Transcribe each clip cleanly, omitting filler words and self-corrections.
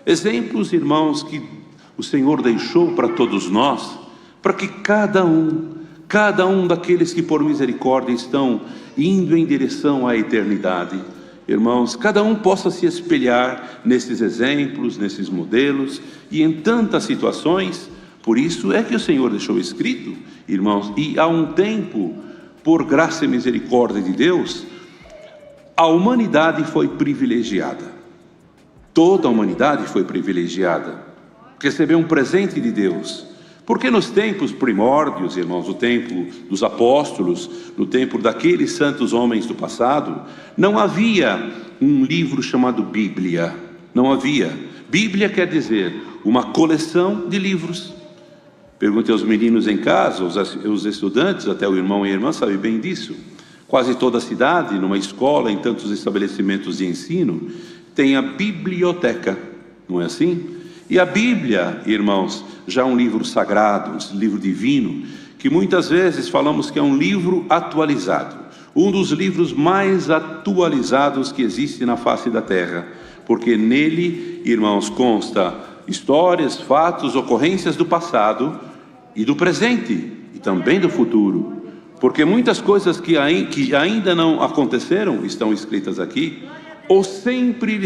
Exemplos, irmãos, que o Senhor deixou para todos nós, para que cada um daqueles que por misericórdia estão indo em direção à eternidade, irmãos, cada um possa se espelhar nesses exemplos, nesses modelos e em tantas situações. Por isso é que o Senhor deixou escrito, irmãos, e há um tempo, por graça e misericórdia de Deus, a humanidade foi privilegiada. Toda a humanidade foi privilegiada, recebeu um presente de Deus. Porque nos tempos primórdios, irmãos, no tempo dos apóstolos, no tempo daqueles santos homens do passado, não havia um livro chamado Bíblia. Não havia. Bíblia quer dizer uma coleção de livros. Pergunte aos meninos em casa, os estudantes, até o irmão e a irmã sabem bem disso. Quase toda a cidade, numa escola, em tantos estabelecimentos de ensino, tem a biblioteca, não é assim? E a Bíblia, irmãos, já é um livro sagrado, um livro divino, que muitas vezes falamos que é um livro atualizado, um dos livros mais atualizados que existe na face da terra, porque nele, irmãos, consta histórias, fatos, ocorrências do passado e do presente e também do futuro, porque muitas coisas que ainda não aconteceram estão escritas aqui, ou sempre,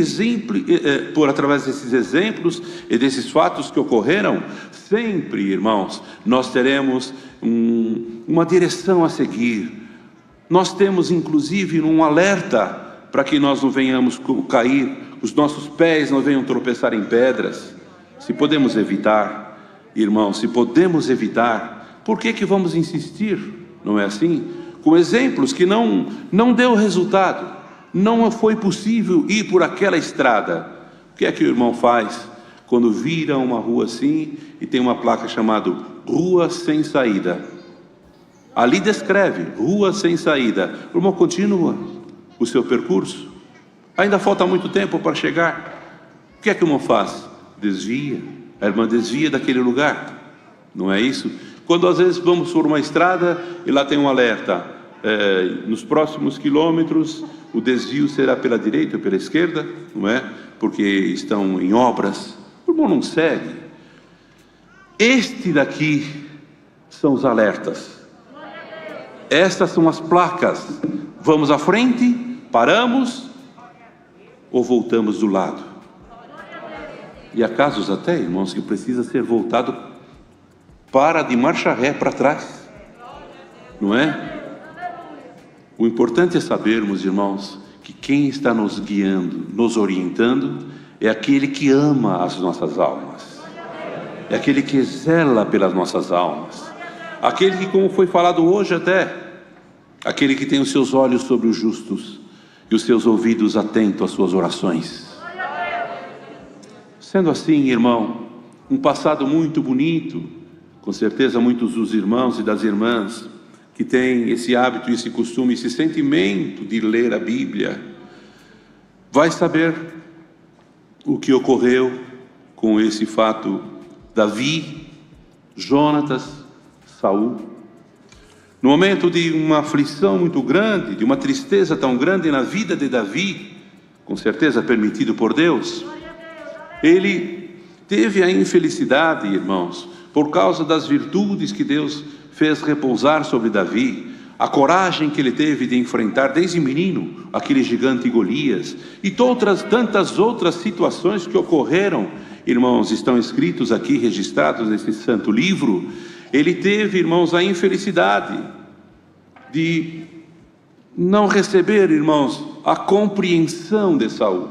por através desses exemplos e desses fatos que ocorreram, sempre, irmãos, nós teremos uma direção a seguir. Nós temos inclusive um alerta para que nós não venhamos cair, os nossos pés não venham tropeçar em pedras. Se podemos evitar, irmãos, se podemos evitar, por que vamos insistir? Não é assim? Com exemplos que não deu resultado. Não foi possível ir por aquela estrada. O que é que o irmão faz quando vira uma rua assim e tem uma placa chamada Rua Sem Saída? Ali descreve, Rua Sem Saída. O irmão continua o seu percurso. Ainda falta muito tempo para chegar. O que é que o irmão faz? Desvia. A irmã desvia daquele lugar. Não é isso? Quando às vezes vamos por uma estrada e lá tem um alerta. Nos próximos quilômetros o desvio será pela direita ou pela esquerda, não é? Porque estão em obras. O irmão não segue. Este daqui são os alertas. Estas são as placas. Vamos à frente, paramos ou voltamos do lado. E há casos até, irmãos, que precisa ser voltado para de marcha ré para trás, não é? O importante é sabermos, irmãos, que quem está nos guiando, nos orientando, é aquele que ama as nossas almas, é aquele que zela pelas nossas almas, aquele que, como foi falado hoje até, aquele que tem os seus olhos sobre os justos e os seus ouvidos atentos às suas orações. Sendo assim, irmão, um passado muito bonito, com certeza muitos dos irmãos e das irmãs que tem esse hábito, esse costume, esse sentimento de ler a Bíblia, vai saber o que ocorreu com esse fato Davi, Jonatas, Saul. No momento de uma aflição muito grande, de uma tristeza tão grande na vida de Davi, com certeza permitido por Deus, ele teve a infelicidade, irmãos, por causa das virtudes que Deus fez repousar sobre Davi, a coragem que ele teve de enfrentar desde menino aquele gigante Golias e tantas outras situações que ocorreram, irmãos, estão escritos aqui, registrados nesse santo livro. Ele teve, irmãos, a infelicidade de não receber, irmãos, a compreensão de Saul,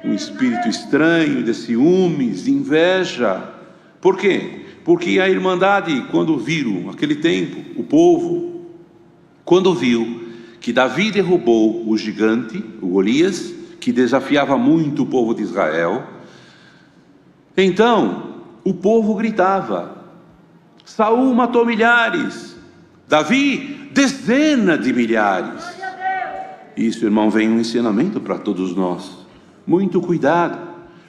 um espírito estranho de ciúmes, de inveja. Por quê? Porque a irmandade, quando viram, aquele tempo, o povo, quando viu que Davi derrubou o gigante, o Golias, que desafiava muito o povo de Israel, então o povo gritava: Saul matou milhares, Davi dezenas de milhares. Isso, irmão, vem um ensinamento para todos nós. Muito cuidado.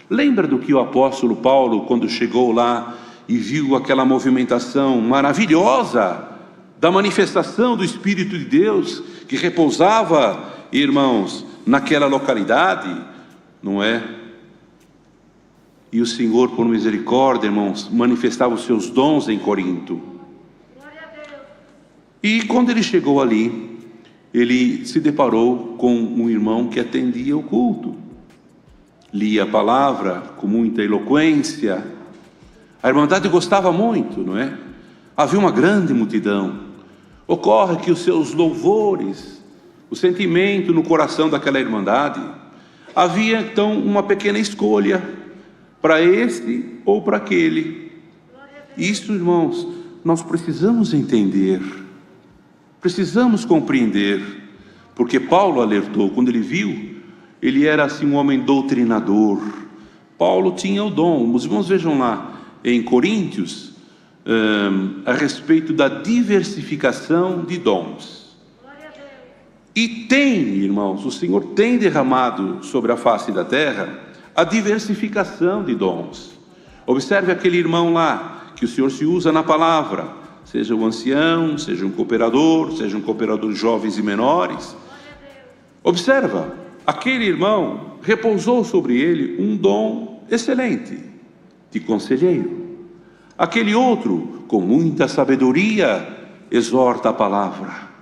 Lembra do que o apóstolo Paulo, quando chegou lá e viu aquela movimentação maravilhosa da manifestação do Espírito de Deus que repousava, irmãos, naquela localidade, não é? E o Senhor, por misericórdia, irmãos, manifestava os seus dons em Corinto. E quando ele chegou ali, ele se deparou com um irmão que atendia o culto, lia a palavra com muita eloquência. A irmandade gostava muito, não é? Havia uma grande multidão. Ocorre que os seus louvores, o sentimento no coração daquela irmandade, havia então uma pequena escolha, para este ou para aquele. Isso, irmãos, nós precisamos entender, precisamos compreender, porque Paulo alertou, quando ele viu, ele era assim um homem doutrinador. Paulo tinha o dom. Os irmãos vejam lá em Coríntios, a respeito da diversificação de dons. E tem, irmãos, o Senhor tem derramado sobre a face da terra a diversificação de dons. Observe aquele irmão lá, que o Senhor se usa na palavra, seja um ancião, seja um cooperador de jovens e menores. Observa, aquele irmão repousou sobre ele um dom excelente, de conselheiro. Aquele outro, com muita sabedoria, exorta a palavra.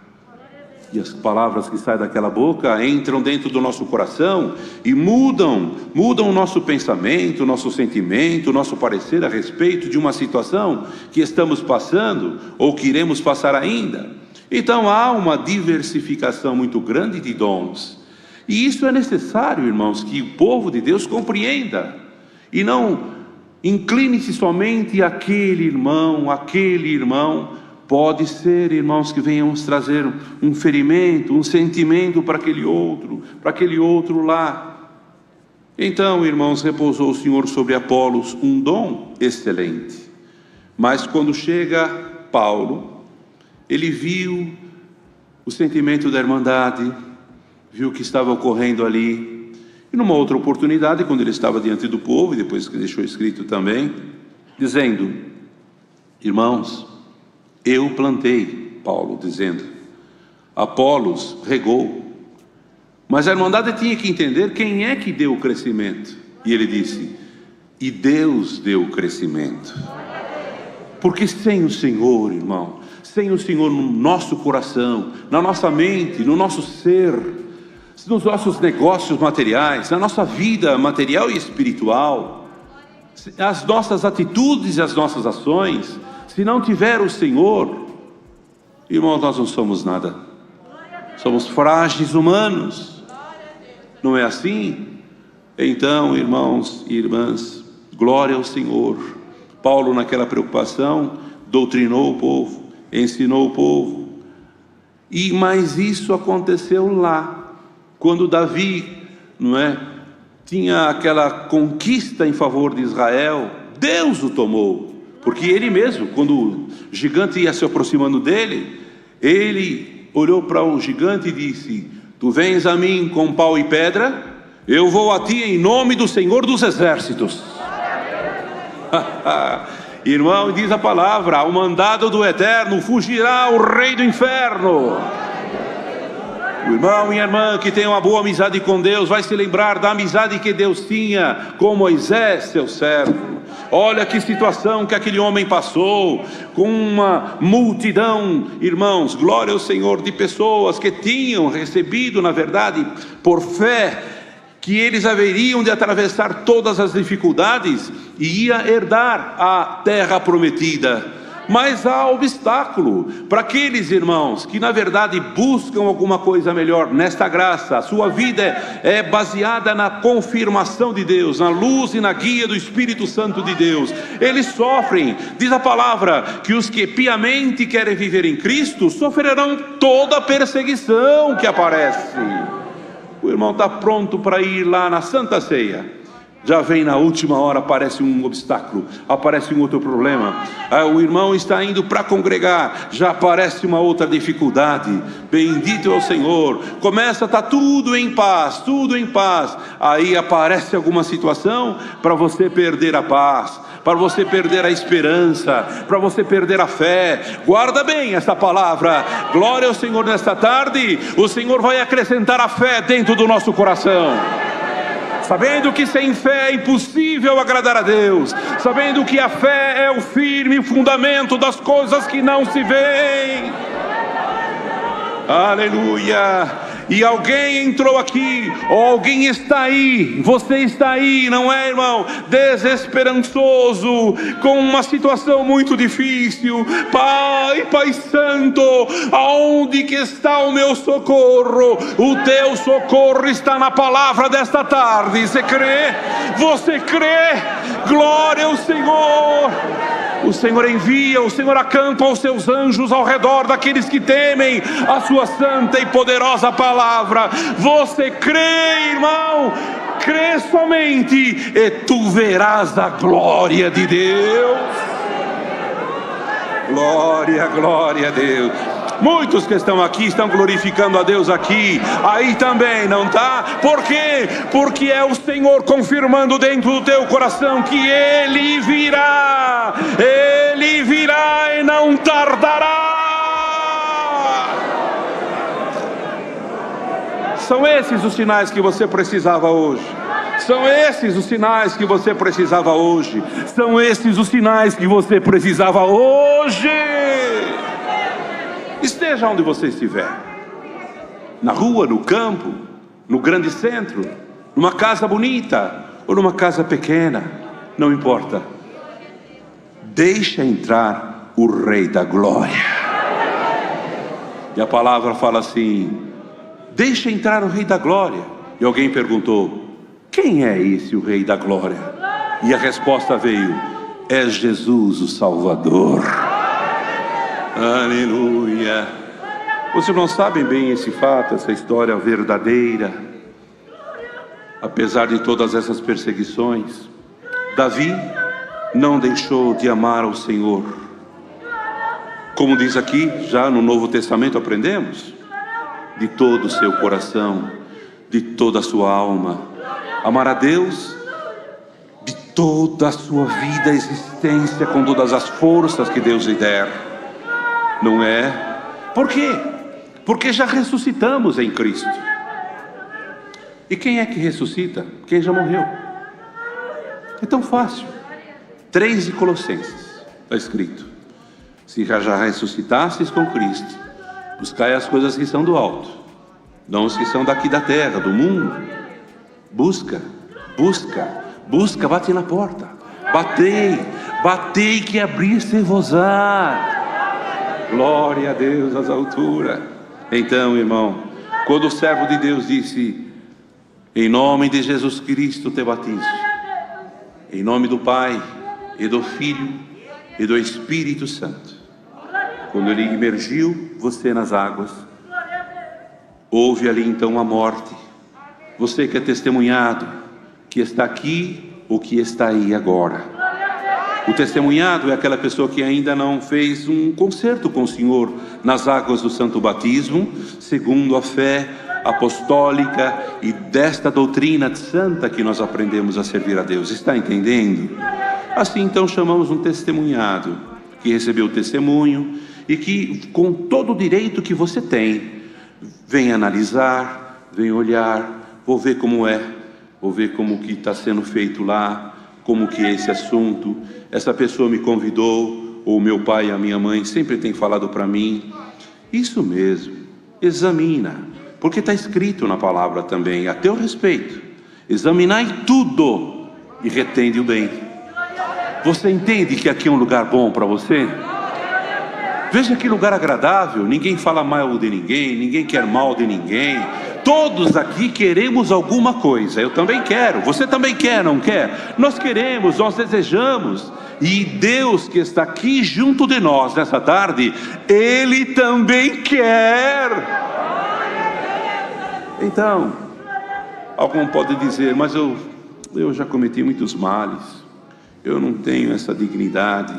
E as palavras que saem daquela boca entram dentro do nosso coração e mudam o nosso pensamento, o nosso sentimento, o nosso parecer a respeito de uma situação que estamos passando ou que iremos passar ainda. Então há uma diversificação muito grande de dons. E isso é necessário, irmãos, que o povo de Deus compreenda. E não incline-se somente àquele irmão. Pode ser, irmãos, que venhamos trazer um ferimento, um sentimento para aquele outro lá. Então, irmãos, repousou o Senhor sobre Apolos um dom excelente. Mas quando chega Paulo, ele viu o sentimento da irmandade, viu o que estava ocorrendo ali. E numa outra oportunidade, quando ele estava diante do povo, e depois que deixou escrito também, dizendo: irmãos, eu plantei, Paulo dizendo, Apolos regou, mas a irmandade tinha que entender quem é que deu o crescimento. E ele disse: e Deus deu o crescimento. Porque sem o Senhor, irmão, sem o Senhor no nosso coração, na nossa mente, no nosso ser, nos nossos negócios materiais, na nossa vida material e espiritual, as nossas atitudes e as nossas ações, se não tiver o Senhor, irmãos, nós não somos nada. Somos frágeis humanos. Não é assim? Então, irmãos e irmãs, glória ao Senhor. Paulo, naquela preocupação, doutrinou o povo, ensinou o povo. Mas isso aconteceu lá, quando Davi, não é, tinha aquela conquista em favor de Israel. Deus o tomou. Porque ele mesmo, quando o gigante ia se aproximando dele, ele olhou para o gigante e disse: tu vens a mim com pau e pedra, eu vou a ti em nome do Senhor dos Exércitos. Irmão, diz a palavra: ao mandado do Eterno fugirá o rei do inferno. O irmão e a irmã que tem uma boa amizade com Deus vai se lembrar da amizade que Deus tinha com Moisés, seu servo. Olha que situação que aquele homem passou, com uma multidão, irmãos, glória ao Senhor, de pessoas que tinham recebido, na verdade, por fé, que eles haveriam de atravessar todas as dificuldades e ia herdar a terra prometida. Mas há obstáculo para aqueles irmãos que na verdade buscam alguma coisa melhor nesta graça. A sua vida é baseada na confirmação de Deus, na luz e na guia do Espírito Santo de Deus. Eles sofrem, diz a palavra, que os que piamente querem viver em Cristo sofrerão toda a perseguição que aparece. O irmão está pronto para ir lá na Santa Ceia. Já vem na última hora, aparece um obstáculo, aparece um outro problema. O irmão está indo para congregar, já aparece uma outra dificuldade. Bendito é o Senhor. Começa a estar tudo em paz. Aí aparece alguma situação para você perder a paz, para você perder a esperança, para você perder a fé. Guarda bem essa palavra. Glória ao Senhor nesta tarde. O Senhor vai acrescentar a fé dentro do nosso coração. sabendo que sem fé é impossível agradar a Deus, sabendo que a fé é o firme fundamento das coisas que não se veem. Aleluia! E alguém entrou aqui, ou alguém está aí, você está aí, não é, irmão? Desesperançoso, com uma situação muito difícil. Pai Santo, aonde que está o meu socorro? O teu socorro está na palavra desta tarde. Você crê? Você crê? Glória ao Senhor! O Senhor envia, o Senhor acampa os seus anjos ao redor daqueles que temem a sua santa e poderosa palavra. Você crê, irmão? Crê somente e tu verás a glória de Deus. Glória, glória a Deus. Muitos que estão aqui estão glorificando a Deus aqui, aí também, não está? Por quê? Porque é o Senhor confirmando dentro do teu coração que Ele virá e não tardará. São esses os sinais que você precisava hoje. São esses os sinais que você precisava hoje. São esses os sinais que você precisava hoje. Esteja onde você estiver, na rua, no campo, no grande centro, numa casa bonita ou numa casa pequena, não importa. Deixa entrar o Rei da Glória. E a palavra fala assim: deixa entrar o Rei da Glória. E alguém perguntou: quem é esse o Rei da Glória? E a resposta veio: é Jesus o Salvador. Aleluia. Vocês não sabem bem esse fato, essa história verdadeira. Apesar de todas essas perseguições, Davi não deixou de amar ao Senhor. Como diz aqui, já no Novo Testamento aprendemos: de todo o seu coração, de toda a sua alma. Amar a Deus de toda a sua vida, existência, com todas as forças que Deus lhe der. Não é? Por quê? Porque já ressuscitamos em Cristo. E quem é que ressuscita? Quem já morreu. É tão fácil. 3 de Colossenses está escrito: se já ressuscitastes com Cristo, buscai as coisas que são do alto, não as que são daqui da terra, do mundo. Busca, bate na porta. Batei que abrir-se-vos-á. Glória a Deus às alturas. Então, irmão, quando o servo de Deus disse: em nome de Jesus Cristo te batizo, em nome do Pai e do Filho e do Espírito Santo, quando ele imergiu você nas águas, houve ali então a morte. Você que é testemunhado, que está aqui ou que está aí agora. O testemunhado é aquela pessoa que ainda não fez um concerto com o Senhor nas águas do santo batismo, segundo a fé apostólica e desta doutrina santa que nós aprendemos a servir a Deus. Está entendendo? Assim então chamamos um testemunhado, que recebeu o testemunho e que, com todo o direito que você tem, vem analisar, vem olhar, vou ver como é, vou ver como que está sendo feito lá, como que é esse assunto. Essa pessoa me convidou, ou meu pai e a minha mãe sempre têm falado para mim. Isso mesmo, examina, porque está escrito na palavra também, a teu respeito: examinai tudo e retende o bem. Você entende que aqui é um lugar bom para você? Veja que lugar agradável, ninguém fala mal de ninguém, ninguém quer mal de ninguém. Todos aqui queremos alguma coisa. Eu também quero, você também quer, não quer? Nós queremos, nós desejamos. E Deus que está aqui junto de nós nessa tarde, Ele também quer. Então, algum pode dizer: mas eu já cometi muitos males, eu não tenho essa dignidade.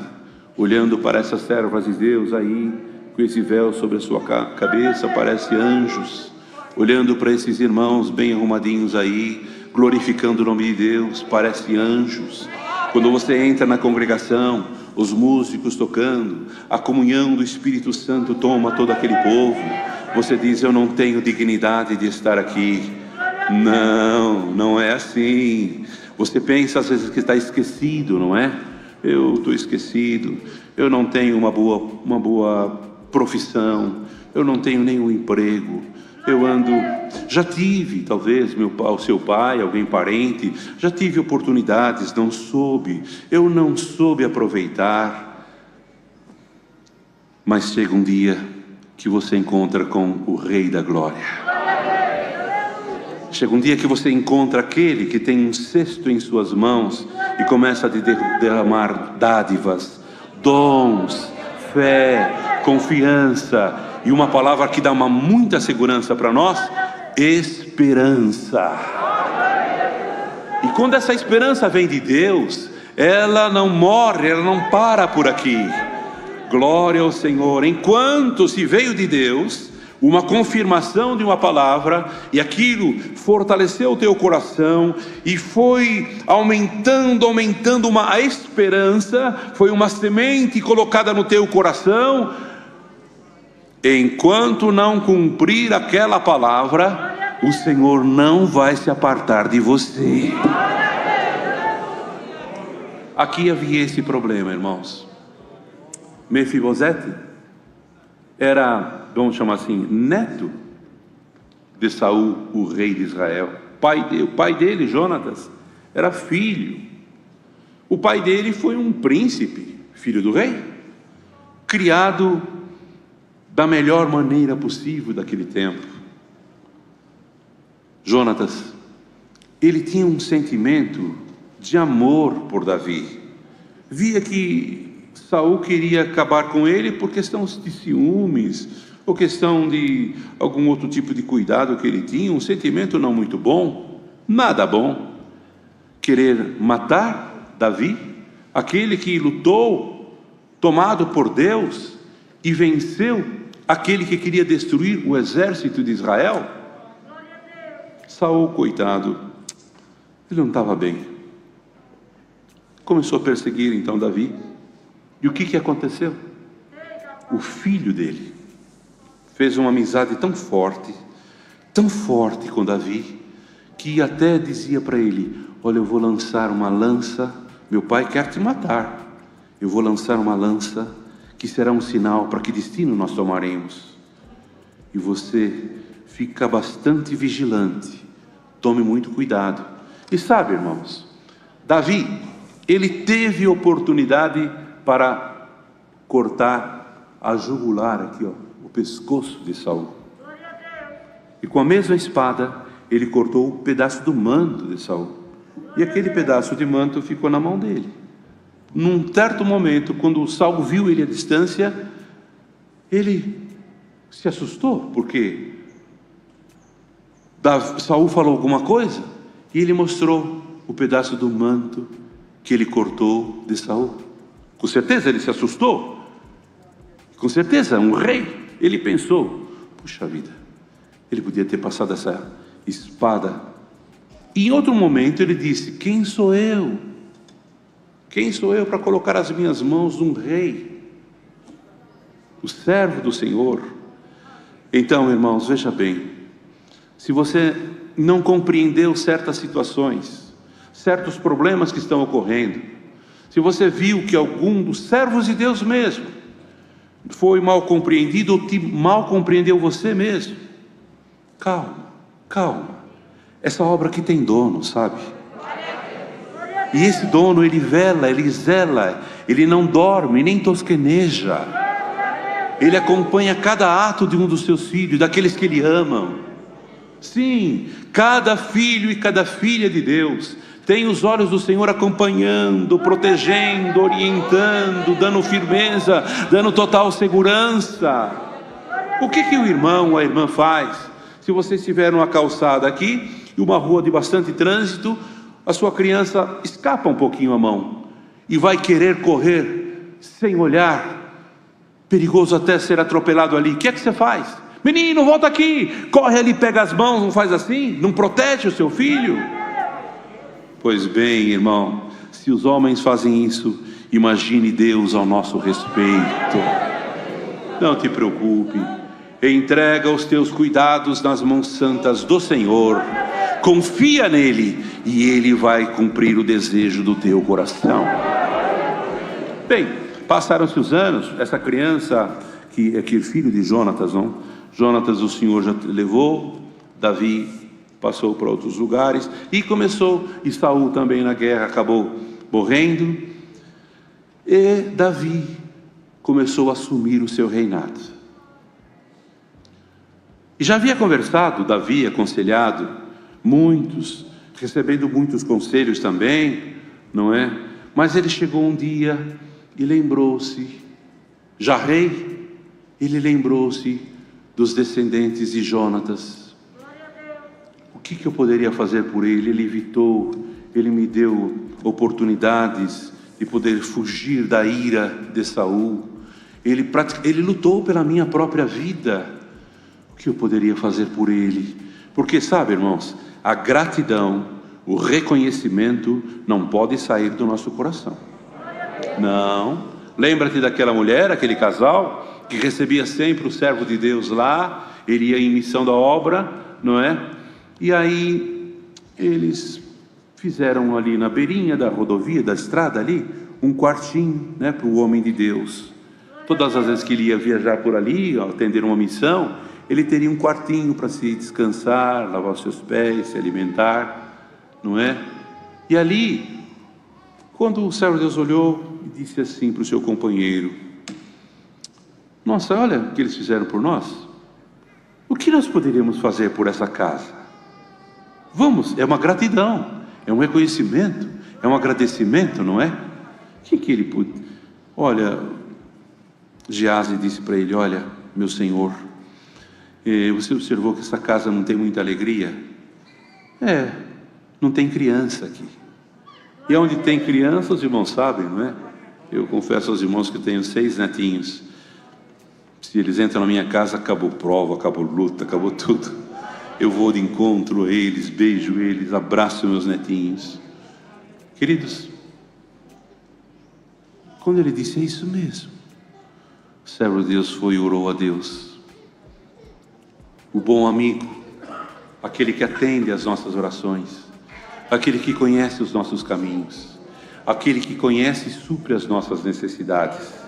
Olhando para essas servas de Deus aí, com esse véu sobre a sua cabeça, parece anjos. Olhando para esses irmãos bem arrumadinhos aí, glorificando o nome de Deus, parece anjos. Quando você entra na congregação, os músicos tocando, a comunhão do Espírito Santo toma todo aquele povo. Você diz: eu não tenho dignidade de estar aqui. Não, não é assim. Você pensa às vezes que está esquecido, não é? Eu estou esquecido, eu não tenho uma boa profissão, eu não tenho nenhum emprego, eu ando... Já tive, talvez, o seu pai, alguém parente, já tive oportunidades, eu não soube aproveitar. Mas chega um dia que você encontra com o Rei da Glória. Chega um dia que você encontra aquele que tem um cesto em suas mãos e começa a derramar dádivas, dons, fé, confiança e uma palavra que dá muita segurança para nós: esperança. E quando essa esperança vem de Deus, ela não morre, ela não para por aqui. Glória ao Senhor. Enquanto se veio de Deus uma confirmação de uma palavra, e aquilo fortaleceu o teu coração, e foi aumentando a esperança, foi uma semente colocada no teu coração. Enquanto não cumprir aquela palavra, o Senhor não vai se apartar de você. Aqui havia esse problema, irmãos. Mefibosete era, vamos chamar assim, neto de Saul, o rei de Israel. O pai dele, Jonatas, era filho. O pai dele foi um príncipe, filho do rei, criado da melhor maneira possível daquele tempo. Jonatas, ele tinha um sentimento de amor por Davi. Via que Saul queria acabar com ele por questão de ciúmes, ou questão de algum outro tipo de cuidado que ele tinha, um sentimento não muito bom, nada bom. Querer matar Davi, aquele que lutou, tomado por Deus, e venceu aquele que queria destruir o exército de Israel. Saul, coitado, ele não estava bem. Começou a perseguir então Davi. E o que aconteceu? O filho dele fez uma amizade tão forte com Davi, que até dizia para ele: olha, eu vou lançar uma lança, meu pai quer te matar, eu vou lançar uma lança que será um sinal para que destino nós tomaremos, e você fica bastante vigilante, tome muito cuidado. E sabe, irmãos, Davi, ele teve oportunidade para cortar a jugular aqui, ó, o pescoço de Saul. E com a mesma espada ele cortou um pedaço do manto de Saul. E aquele pedaço de manto ficou na mão dele. Num certo momento, quando Saul viu ele à distância, ele se assustou, porque Saul falou alguma coisa e ele mostrou o pedaço do manto que ele cortou de Saul. Com certeza ele se assustou. Com certeza, um rei. Ele pensou: puxa vida, ele podia ter passado essa espada. E em outro momento ele disse: quem sou eu? Quem sou eu para colocar as minhas mãos num rei? O servo do Senhor. Então, irmãos, veja bem. Se você não compreendeu certas situações, certos problemas que estão ocorrendo, se você viu que algum dos servos de Deus mesmo foi mal compreendido, ou mal compreendeu você mesmo, calma. Essa obra aqui tem dono, sabe? E esse dono, ele vela, ele zela, ele não dorme, nem tosqueneja. Ele acompanha cada ato de um dos seus filhos, daqueles que ele amam. Sim, cada filho e cada filha de Deus tem os olhos do Senhor acompanhando, protegendo, orientando, dando firmeza, dando total segurança. O que o irmão ou a irmã faz? Se você estiver numa calçada aqui, e uma rua de bastante trânsito, a sua criança escapa um pouquinho a mão, e vai querer correr, sem olhar, perigoso até ser atropelado ali. O que você faz? Menino, volta aqui, corre ali, pega as mãos, não faz assim? Não protege o seu filho? Pois bem, irmão, se os homens fazem isso, imagine Deus ao nosso respeito. Não te preocupe, entrega os teus cuidados nas mãos santas do Senhor. confia nele e ele vai cumprir o desejo do teu coração. Bem, passaram-se os anos, essa criança, que é aquele filho de Jonatas, não? Jonatas o Senhor já levou, Davi passou para outros lugares, e começou, e Saul também na guerra acabou morrendo, e Davi começou a assumir o seu reinado. E já havia conversado, Davi, aconselhado muitos, recebendo muitos conselhos também, não é? Mas ele chegou um dia e lembrou-se, já rei, ele lembrou-se dos descendentes de Jonatas. O que eu poderia fazer por ele? Ele evitou, ele me deu oportunidades de poder fugir da ira de Saul. Ele lutou pela minha própria vida. O que eu poderia fazer por ele? Porque sabe, irmãos, a gratidão, o reconhecimento não pode sair do nosso coração. Não. Lembra-te daquela mulher, aquele casal que recebia sempre o servo de Deus lá, ele ia em missão da obra, não é? E aí eles fizeram ali na beirinha da rodovia, da estrada ali, um quartinho, né, para o homem de Deus. Todas as vezes que ele ia viajar por ali, atender uma missão, ele teria um quartinho para se descansar, lavar os seus pés, se alimentar, não é? E ali, quando o servo de Deus olhou e disse assim para o seu companheiro: nossa, olha o que eles fizeram por nós. O que nós poderíamos fazer por essa casa? Vamos, é uma gratidão, é um reconhecimento, é um agradecimento, não é? O que ele pôde? Olha, Geazi disse para ele: olha, meu senhor, você observou que essa casa não tem muita alegria? Não tem criança aqui. E onde tem criança, os irmãos sabem, não é? Eu confesso aos irmãos que tenho 6 netinhos. Se eles entram na minha casa, acabou prova, acabou luta, acabou tudo. Eu vou de encontro a eles, beijo eles, abraço meus netinhos. Queridos, quando ele disse: é isso mesmo, o servo de Deus foi e orou a Deus. O bom amigo, aquele que atende às nossas orações, aquele que conhece os nossos caminhos, aquele que conhece e supre as nossas necessidades.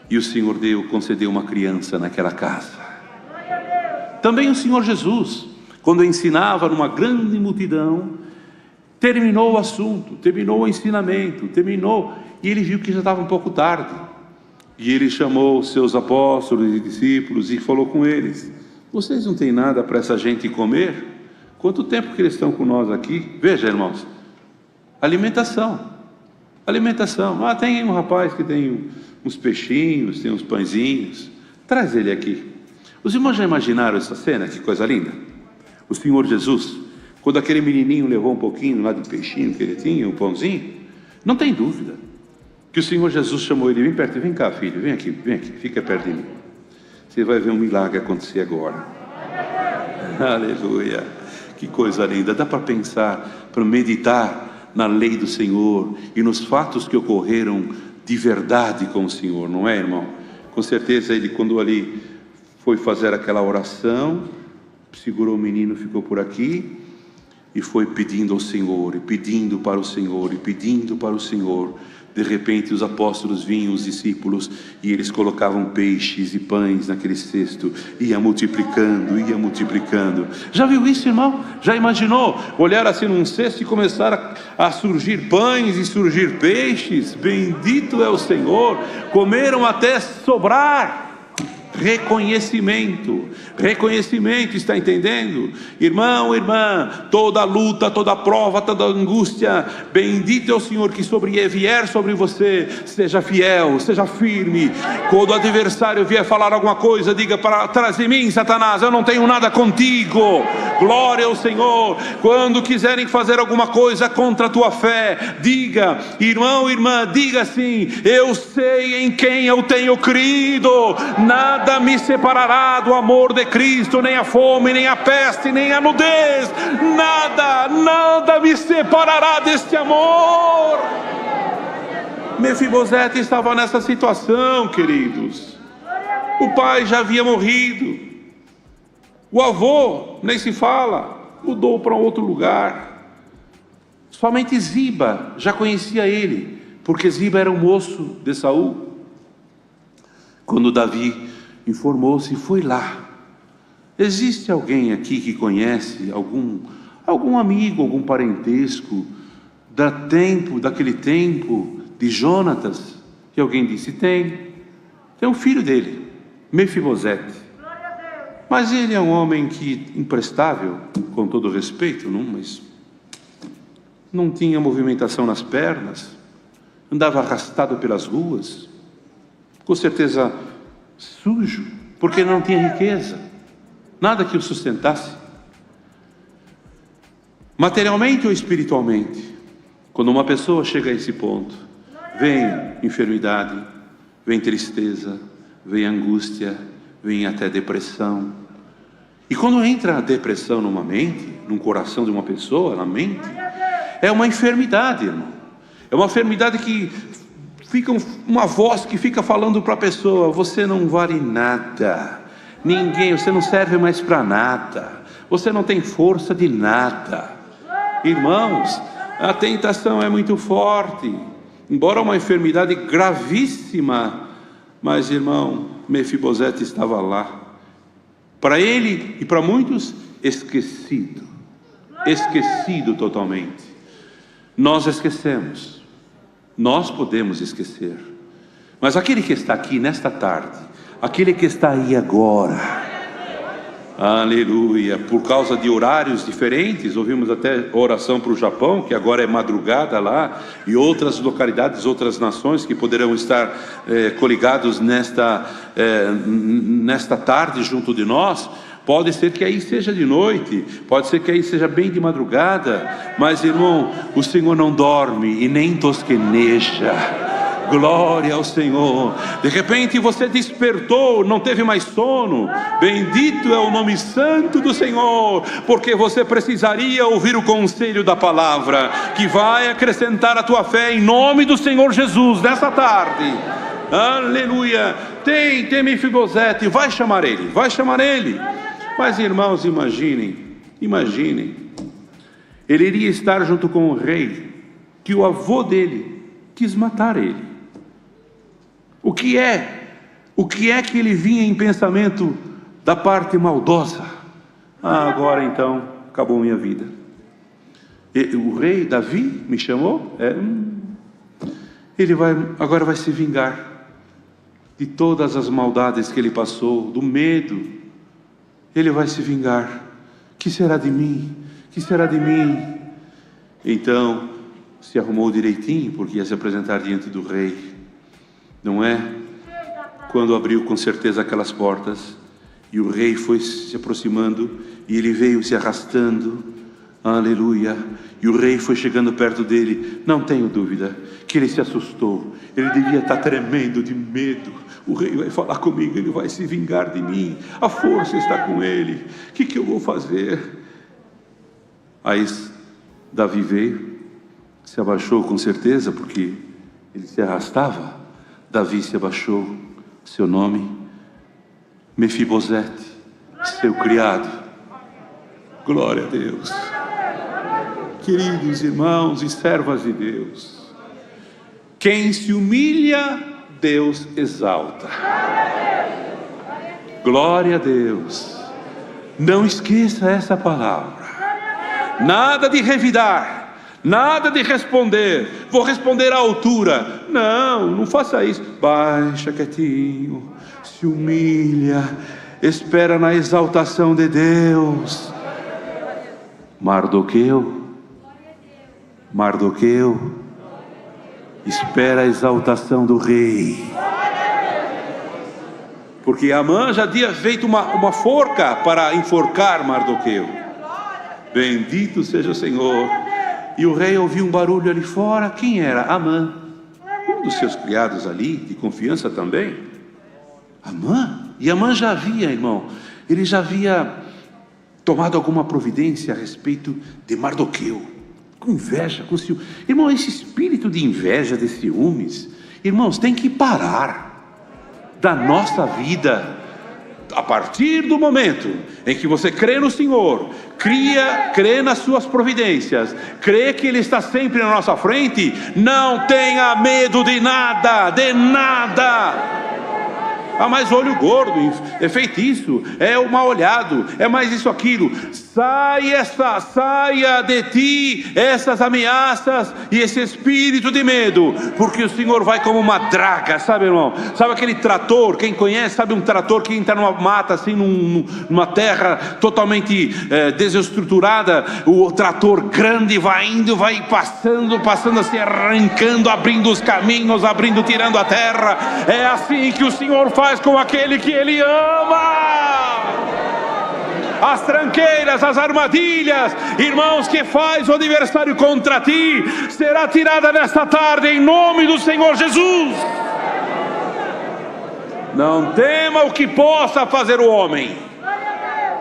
E o Senhor concedeu uma criança naquela casa. Também o Senhor Jesus, quando ensinava numa grande multidão, terminou o assunto, terminou o ensinamento, e ele viu que já estava um pouco tarde. E ele chamou os seus apóstolos e discípulos e falou com eles: vocês não têm nada para essa gente comer? Quanto tempo que eles estão com nós aqui? Veja, irmãos, alimentação. Tem um rapaz que tem uns peixinhos, tem uns pãezinhos, traz ele aqui. Os irmãos já imaginaram essa cena? Que coisa linda. O Senhor Jesus, quando aquele menininho levou um pouquinho lá de peixinho que ele tinha, um pãozinho, não tem dúvida que o Senhor Jesus chamou ele: vem perto, vem cá filho, vem aqui, fica perto de mim. Você vai ver um milagre acontecer agora. Aleluia, que coisa linda. Dá para pensar, para meditar na lei do Senhor e nos fatos que ocorreram de verdade com o Senhor, não é, irmão? Com certeza ele, quando ali foi fazer aquela oração, segurou o menino, ficou por aqui e foi pedindo ao Senhor, e pedindo para o Senhor, e pedindo para o Senhor. De repente os apóstolos vinham, os discípulos, e eles colocavam peixes e pães naquele cesto, ia multiplicando. Já viu isso, irmão? Já imaginou olhar assim num cesto e começar a surgir pães e surgir peixes? Bendito é o Senhor. Comeram até sobrar. Reconhecimento, está entendendo? Irmão, irmã, toda luta, toda prova, toda angústia, bendito é o Senhor que vier sobre você, seja fiel, seja firme. Quando o adversário vier falar alguma coisa, diga: para trás de mim, Satanás, eu não tenho nada contigo. Glória ao Senhor. Quando quiserem fazer alguma coisa contra a tua fé, diga: irmão, irmã, diga assim: eu sei em quem eu tenho crido. Nada me separará do amor de Cristo, nem a fome, nem a peste, nem a nudez. Nada me separará deste amor. Mefibosete estava nessa situação, queridos. O pai já havia morrido, o avô nem se fala, mudou para outro lugar. Somente Ziba já conhecia ele, porque Ziba era um moço de Saul. Quando Davi informou-se, foi lá. Existe alguém aqui que conhece algum amigo, algum parentesco daquele tempo de Jonatas? E alguém disse: tem um filho dele, Mefibosete. Mas ele é um homem imprestável, com todo respeito, mas não tinha movimentação nas pernas, andava arrastado pelas ruas, com certeza sujo, porque não tinha riqueza, nada que o sustentasse, materialmente ou espiritualmente. Quando uma pessoa chega a esse ponto, vem enfermidade, vem tristeza, vem angústia, vem até depressão. E quando entra a depressão numa mente, num coração de uma pessoa, na mente, é uma enfermidade, irmão. É uma enfermidade que fica uma voz que fica falando para a pessoa: você não vale nada, você não serve mais para nada, você não tem força de nada. Irmãos, a tentação é muito forte, embora uma enfermidade gravíssima, mas, irmão, Mefibosete estava lá, para ele e para muitos, esquecido totalmente. Nós esquecemos, nós podemos esquecer, mas aquele que está aqui nesta tarde, aquele que está aí agora, aleluia, por causa de horários diferentes, ouvimos até oração para o Japão, que agora é madrugada lá, e outras localidades, outras nações que poderão estar coligados nesta tarde junto de nós. Pode ser que aí seja de noite, pode ser que aí seja bem de madrugada, mas, irmão, o Senhor não dorme e nem tosqueneja. Glória ao Senhor. De repente você despertou, não teve mais sono. Bendito é o nome santo do Senhor, porque você precisaria ouvir o conselho da palavra, que vai acrescentar a tua fé, em nome do Senhor Jesus, nessa tarde. Aleluia. Tem Mefibosete, vai chamar ele. Mas, irmãos, imaginem, ele iria estar junto com o rei, que o avô dele quis matar ele. O que é que ele vinha em pensamento da parte maldosa? Agora então, acabou minha vida. O rei Davi me chamou, ele agora vai se vingar de todas as maldades que ele passou, do medo. Ele vai se vingar. Que será de mim? Então se arrumou direitinho, porque ia se apresentar diante do rei, não é? Quando abriu com certeza aquelas portas, e o rei foi se aproximando, e ele veio se arrastando, aleluia, e o rei foi chegando perto dele. Não tenho dúvida que ele se assustou, ele devia estar tremendo de medo. O rei vai falar comigo, ele vai se vingar de mim, a força está com ele, o que eu vou fazer? Aí Davi veio, se abaixou com certeza, porque ele se arrastava. Davi se abaixou, seu nome, Mefibosete, seu criado. Glória a Deus. Queridos irmãos e servas de Deus, quem se humilha, Deus exalta. Glória a Deus. Não esqueça essa palavra. Nada de revidar, nada de responder, vou responder à altura. Não faça isso. Baixa quietinho, se humilha, espera na exaltação de Deus. Mardoqueu, espera a exaltação do rei, porque Amã já tinha feito uma forca para enforcar Mardoqueu. Bendito seja o Senhor. E o rei ouviu um barulho ali fora. Quem era? Amã, um dos seus criados ali, de confiança também. Amã. E Amã já havia, irmão, ele já havia tomado alguma providência a respeito de Mardoqueu, com inveja, com ciúmes. Irmão, esse espírito de inveja, de ciúmes, irmãos, tem que parar da nossa vida. A partir do momento em que você crê no Senhor, crê nas suas providências, crê que Ele está sempre na nossa frente, não tenha medo de nada, de nada. Ah, mas olho gordo, é feitiço, é o mal olhado, é mais isso, aquilo. Saia de ti essas ameaças e esse espírito de medo, porque o Senhor vai como uma draga, sabe, irmão? Sabe aquele trator, quem conhece, sabe um trator que entra numa mata, assim, numa terra totalmente desestruturada, o trator grande vai indo, vai passando assim, arrancando, abrindo os caminhos, tirando a terra. É assim que o Senhor faz com aquele que Ele ama. As tranqueiras, as armadilhas, irmãos, que faz o adversário contra ti, será tirada nesta tarde em nome do Senhor Jesus. Não tema o que possa fazer o homem,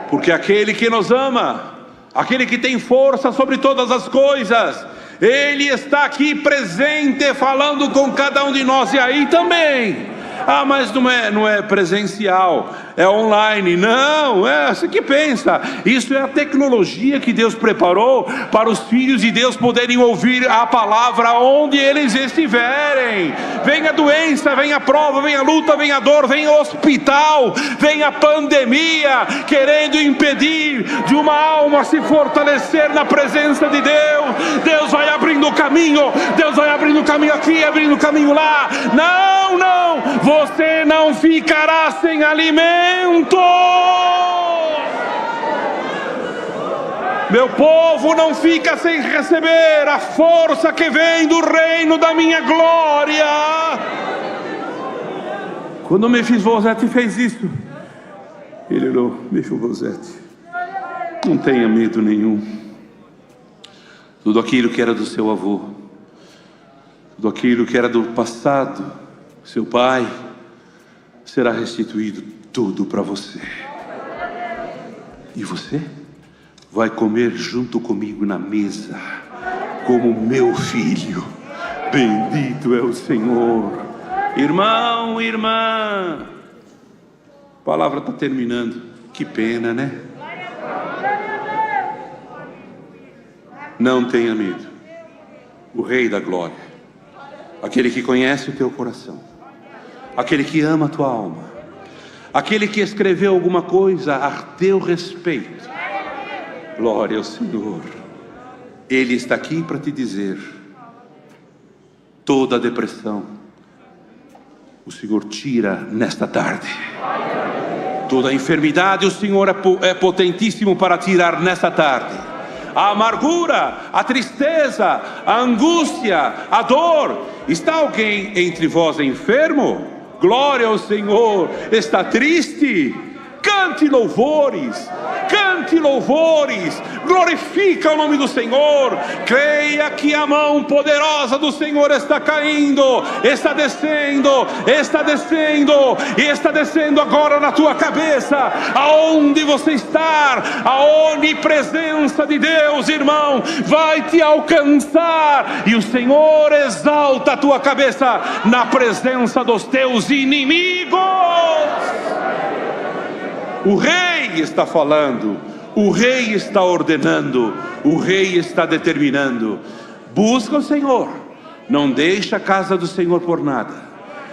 porque aquele que nos ama, aquele que tem força sobre todas as coisas, Ele está aqui presente, falando com cada um de nós. E aí também, ah, mas não é presencial, é online. Não, você que pensa, isso é a tecnologia que Deus preparou para os filhos de Deus poderem ouvir a palavra onde eles estiverem. Venha a doença, venha a prova, venha a luta, venha a dor, venha o hospital, venha a pandemia, querendo impedir de uma alma se fortalecer na presença de Deus. Deus vai abrindo o caminho, Deus vai abrindo o caminho aqui, abrindo o caminho lá. Não, você não ficará sem alimento. Meu povo não fica sem receber a força que vem do reino da minha glória. Quando Mefibosete fez isso, ele olhou: Mefibosete, não tenha medo nenhum. Tudo aquilo que era do seu avô, tudo aquilo que era do passado, seu pai, será restituído tudo para você. E você vai comer junto comigo na mesa, como meu filho. Bendito é o Senhor. Irmão, irmã, a palavra está terminando. Que pena, né? Não tenha medo. O Rei da Glória, aquele que conhece o teu coração, aquele que ama a tua alma, aquele que escreveu alguma coisa a teu respeito, glória ao Senhor, Ele está aqui para te dizer: toda a depressão o Senhor tira nesta tarde. Toda a enfermidade o Senhor é potentíssimo para tirar nesta tarde. A amargura, a tristeza, a angústia, a dor. Está alguém entre vós enfermo? Glória ao Senhor. Está triste? Cante louvores, glorifica o nome do Senhor. Creia que a mão poderosa do Senhor está caindo, está descendo e está descendo agora na tua cabeça. Aonde você está, a onipresença de Deus, irmão, vai te alcançar, e o Senhor exalta a tua cabeça na presença dos teus inimigos. O Rei está falando, o Rei está ordenando, o Rei está determinando. Busca o Senhor, não deixa a casa do Senhor por nada,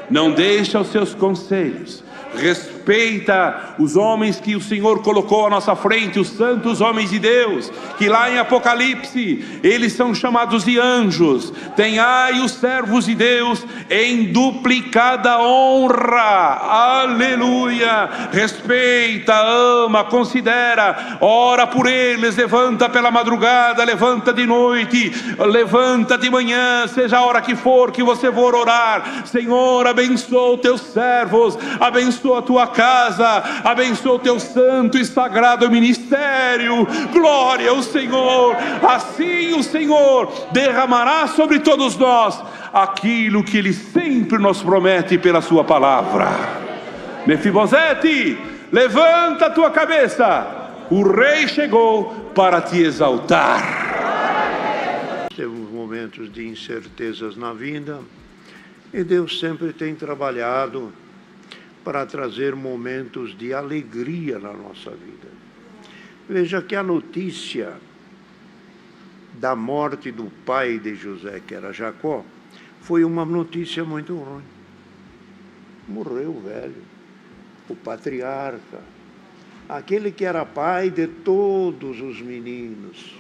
não deixa os seus conselhos, respeita os homens que o Senhor colocou à nossa frente, os santos homens de Deus, que lá em Apocalipse eles são chamados de anjos. Tenhai os servos de Deus em duplicada honra, aleluia. Respeita, ama, considera, ora por eles, levanta pela madrugada, levanta de noite, levanta de manhã, seja a hora que for que você for orar. Senhor, abençoa os teus servos, abençoa a tua casa, abençoa o teu santo e sagrado ministério. Glória ao Senhor. Assim o Senhor derramará sobre todos nós aquilo que Ele sempre nos promete pela sua palavra. Mefibosete, levanta a tua cabeça, o Rei chegou para te exaltar. Temos momentos de incertezas na vida, e Deus sempre tem trabalhado para trazer momentos de alegria na nossa vida. Veja que a notícia da morte do pai de José, que era Jacó, foi uma notícia muito ruim. Morreu velho, o patriarca, aquele que era pai de todos os meninos,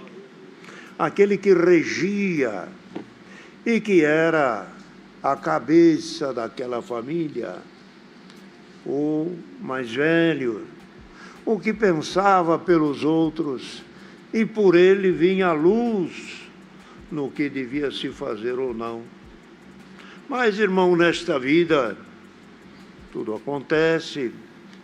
aquele que regia e que era a cabeça daquela família, o mais velho, o que pensava pelos outros, e por ele vinha a luz no que devia se fazer ou não. Mas, irmão, nesta vida, tudo acontece,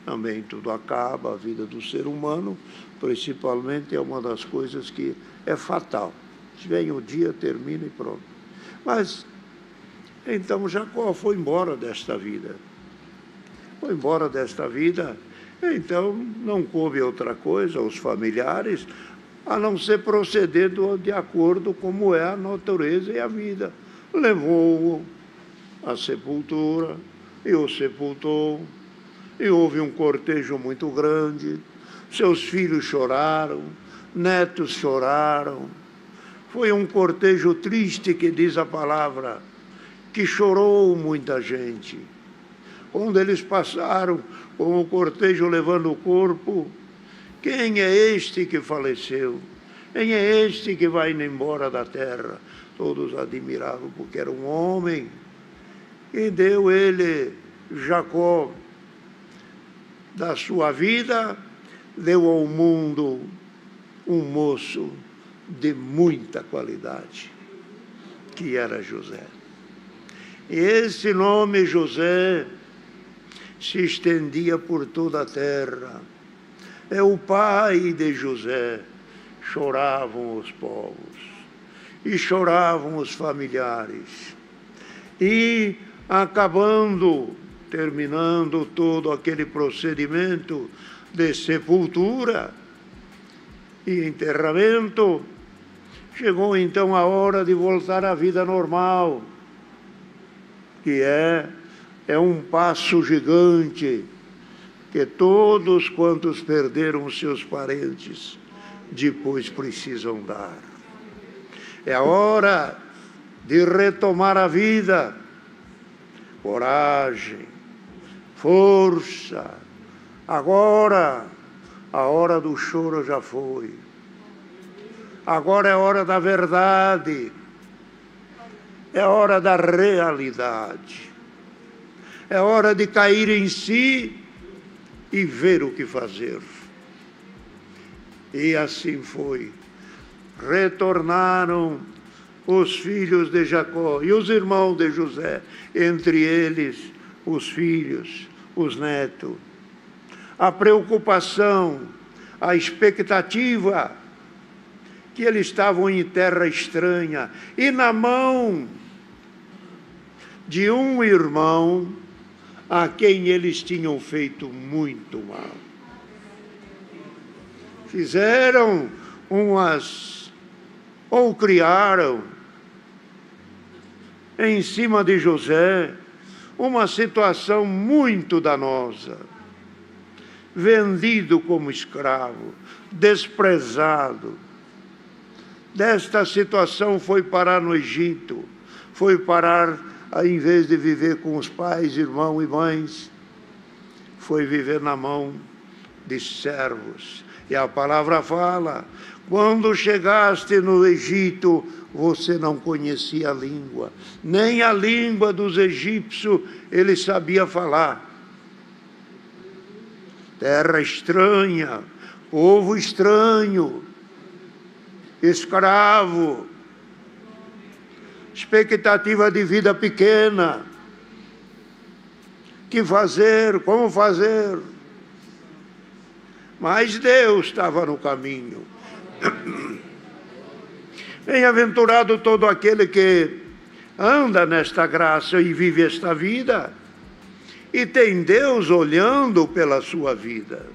também tudo acaba, a vida do ser humano, principalmente, é uma das coisas que é fatal. Vem o dia, termina e pronto. Mas, então, Jacó foi embora desta vida. Foi embora desta vida, então não coube outra coisa aos familiares, a não ser proceder de acordo como é a natureza e a vida. Levou-o à sepultura e o sepultou, e houve um cortejo muito grande. Seus filhos choraram, netos choraram. Foi um cortejo triste, que diz a palavra, que chorou muita gente. Quando eles passaram com o cortejo levando o corpo, quem é este que faleceu? Quem é este que vai indo embora da terra? Todos admiravam, porque era um homem. E deu ele, Jacó, da sua vida, deu ao mundo um moço de muita qualidade, que era José. E esse nome, José, se estendia por toda a terra. É o pai de José. Choravam os povos, e choravam os familiares. E terminando todo aquele procedimento de sepultura e enterramento, chegou então a hora de voltar à vida normal, que é um passo gigante que todos quantos perderam seus parentes depois precisam dar. É a hora de retomar a vida. Coragem, força. Agora, a hora do choro já foi. Agora é a hora da verdade. É a hora da realidade. É hora de cair em si e ver o que fazer. E assim foi. Retornaram os filhos de Jacó e os irmãos de José, entre eles os filhos, os netos. A preocupação, a expectativa, que eles estavam em terra estranha e na mão de um irmão a quem eles tinham feito muito mal. Fizeram ou criaram em cima de José uma situação muito danosa. Vendido como escravo, desprezado. Desta situação foi parar no Egito, foi parar, em vez de viver com os pais, irmãos e mães, foi viver na mão de servos. E a palavra fala, quando chegaste no Egito, você não conhecia a língua, nem a língua dos egípcios ele sabia falar. Terra estranha, povo estranho, escravo, expectativa de vida pequena. Que fazer? Como fazer? Mas Deus estava no caminho. Bem-aventurado todo aquele que anda nesta graça e vive esta vida e tem Deus olhando pela sua vida.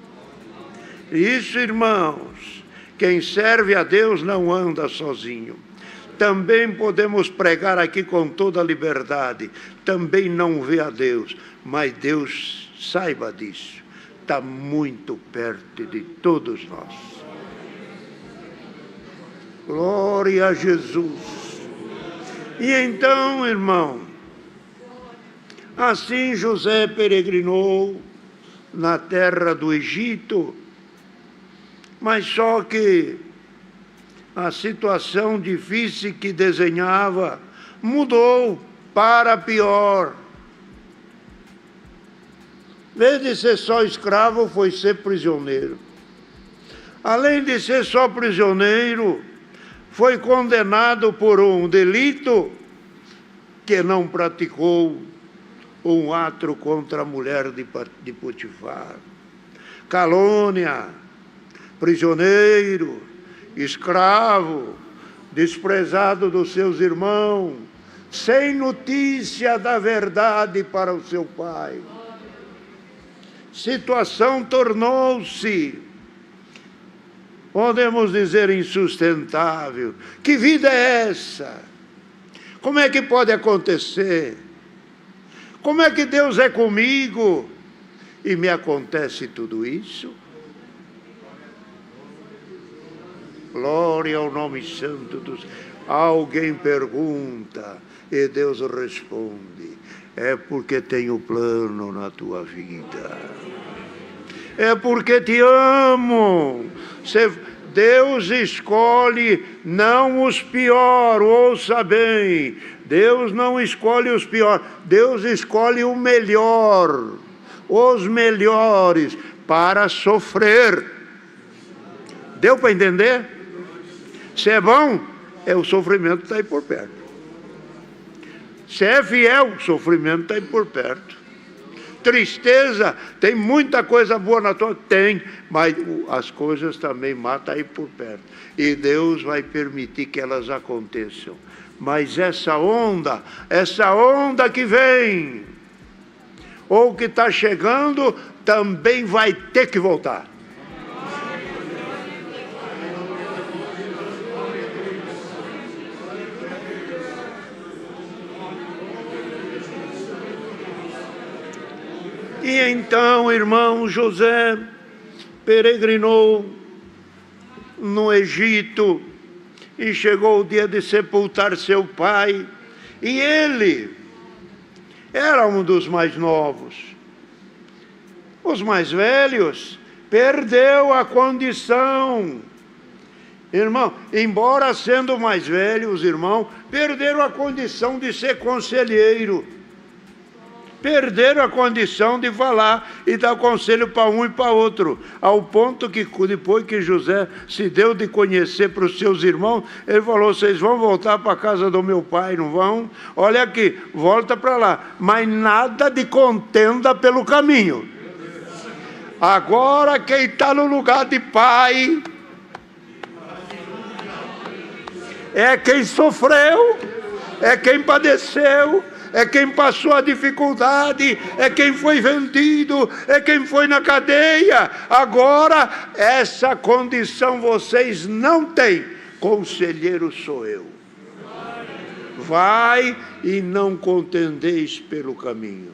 Isso, irmãos, quem serve a Deus não anda sozinho. Também podemos pregar aqui com toda a liberdade. Também não vê a Deus, mas Deus saiba disso, está muito perto de todos nós. Glória a Jesus. E então, irmão, assim José peregrinou na terra do Egito, mas só que a situação difícil que desenhava mudou para pior. Em vez de ser só escravo, foi ser prisioneiro. Além de ser só prisioneiro, foi condenado por um delito que não praticou um ato contra a mulher de Potifar. Calúnia, prisioneiro, escravo, desprezado dos seus irmãos, sem notícia da verdade para o seu pai. Situação tornou-se, podemos dizer, insustentável. Que vida é essa? Como é que pode acontecer? Como é que Deus é comigo e me acontece tudo isso? Glória ao nome santo dos... Alguém pergunta e Deus responde: é porque tenho plano na tua vida. É porque te amo. Deus escolhe não os piores, ouça bem. Deus não escolhe os piores, Deus escolhe o melhor, os melhores, para sofrer. Deu para entender? Se é bom, o sofrimento está aí por perto. Se é fiel, o sofrimento está aí por perto. Tristeza, tem muita coisa boa na tua... Tem, mas as coisas também matam aí por perto. E Deus vai permitir que elas aconteçam. Mas essa onda que vem, ou que está chegando, também vai ter que voltar. E então, irmão, José peregrinou no Egito e chegou o dia de sepultar seu pai. E ele era um dos mais novos. Os mais velhos perdeu a condição. Irmão, embora sendo mais velhos, os irmãos perderam a condição de ser conselheiro. Perderam a condição de falar e dar conselho para um e para outro, ao ponto que depois que José se deu de conhecer para os seus irmãos, ele falou: vocês vão voltar para a casa do meu pai, não vão? Olha aqui, volta para lá, mas nada de contenda pelo caminho. Agora quem está no lugar de pai é quem sofreu, é quem padeceu, é quem passou a dificuldade, é quem foi vendido, é quem foi na cadeia. Agora, essa condição vocês não têm. Conselheiro sou eu. Vai e não contendeis pelo caminho.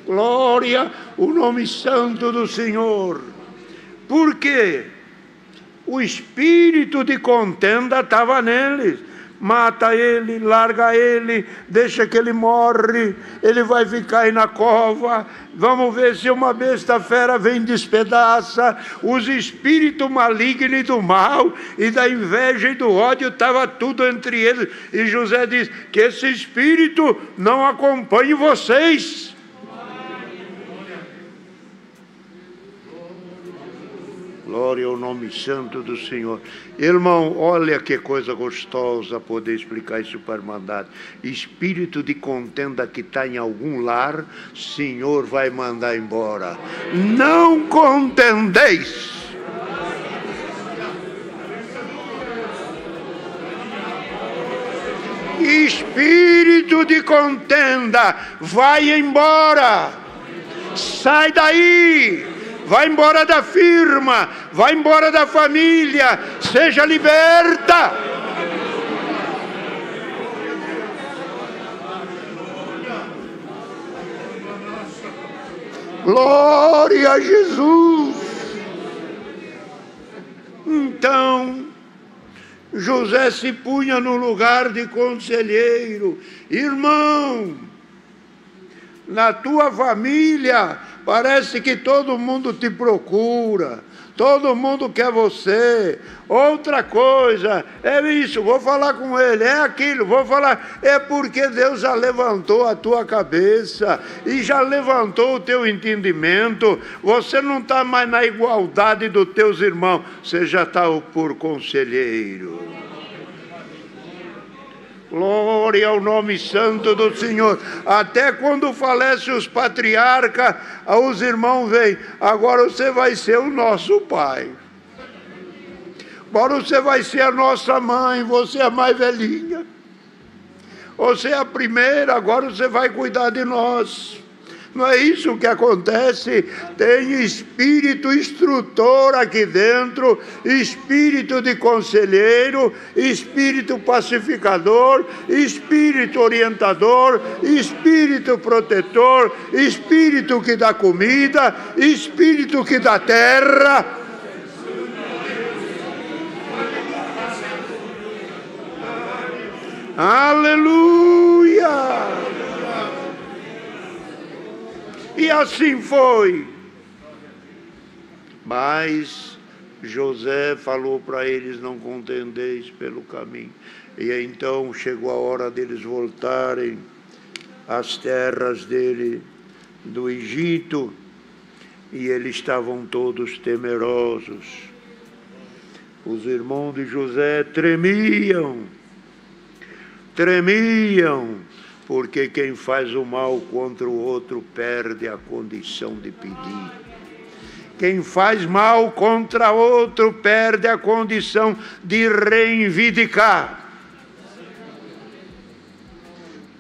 Glória ao nome santo do Senhor. Por quê? O espírito de contenda estava neles. Mata ele, larga ele, deixa que ele morre, ele vai ficar aí na cova. Vamos ver se uma besta fera vem e despedaça. Os espíritos malignos e do mal e da inveja e do ódio estava tudo entre eles. E José diz: que esse espírito não acompanhe vocês. Glória ao nome santo do Senhor. Irmão, olha que coisa gostosa poder explicar isso para a Irmandade. Espírito de contenda que está em algum lar, Senhor vai mandar embora. Não contendeis. Espírito de contenda, vai embora. Sai daí. Vai embora da firma, vai embora da família, seja liberta. Glória a Jesus! Então, José se punha no lugar de conselheiro. Irmão, na tua família, parece que todo mundo te procura, todo mundo quer você. Outra coisa, é isso, vou falar com ele, é aquilo, vou falar. É porque Deus já levantou a tua cabeça e já levantou o teu entendimento. Você não está mais na igualdade dos teus irmãos, você já está por conselheiro. Glória ao nome santo do Senhor. Até quando falece os patriarcas, os irmãos vêm. Agora você vai ser o nosso pai. Agora você vai ser a nossa mãe. Você é a mais velhinha. Você é a primeira. Agora você vai cuidar de nós. Não é isso que acontece? Tem espírito instrutor aqui dentro, espírito de conselheiro, espírito pacificador, espírito orientador, espírito protetor, espírito que dá comida, espírito que dá terra. Aleluia! E assim foi. Mas José falou para eles: não contendeis pelo caminho. E então chegou a hora deles voltarem às terras dele, do Egito, e eles estavam todos temerosos. Os irmãos de José tremiam, porque quem faz o mal contra o outro perde a condição de pedir. Quem faz mal contra outro perde a condição de reivindicar.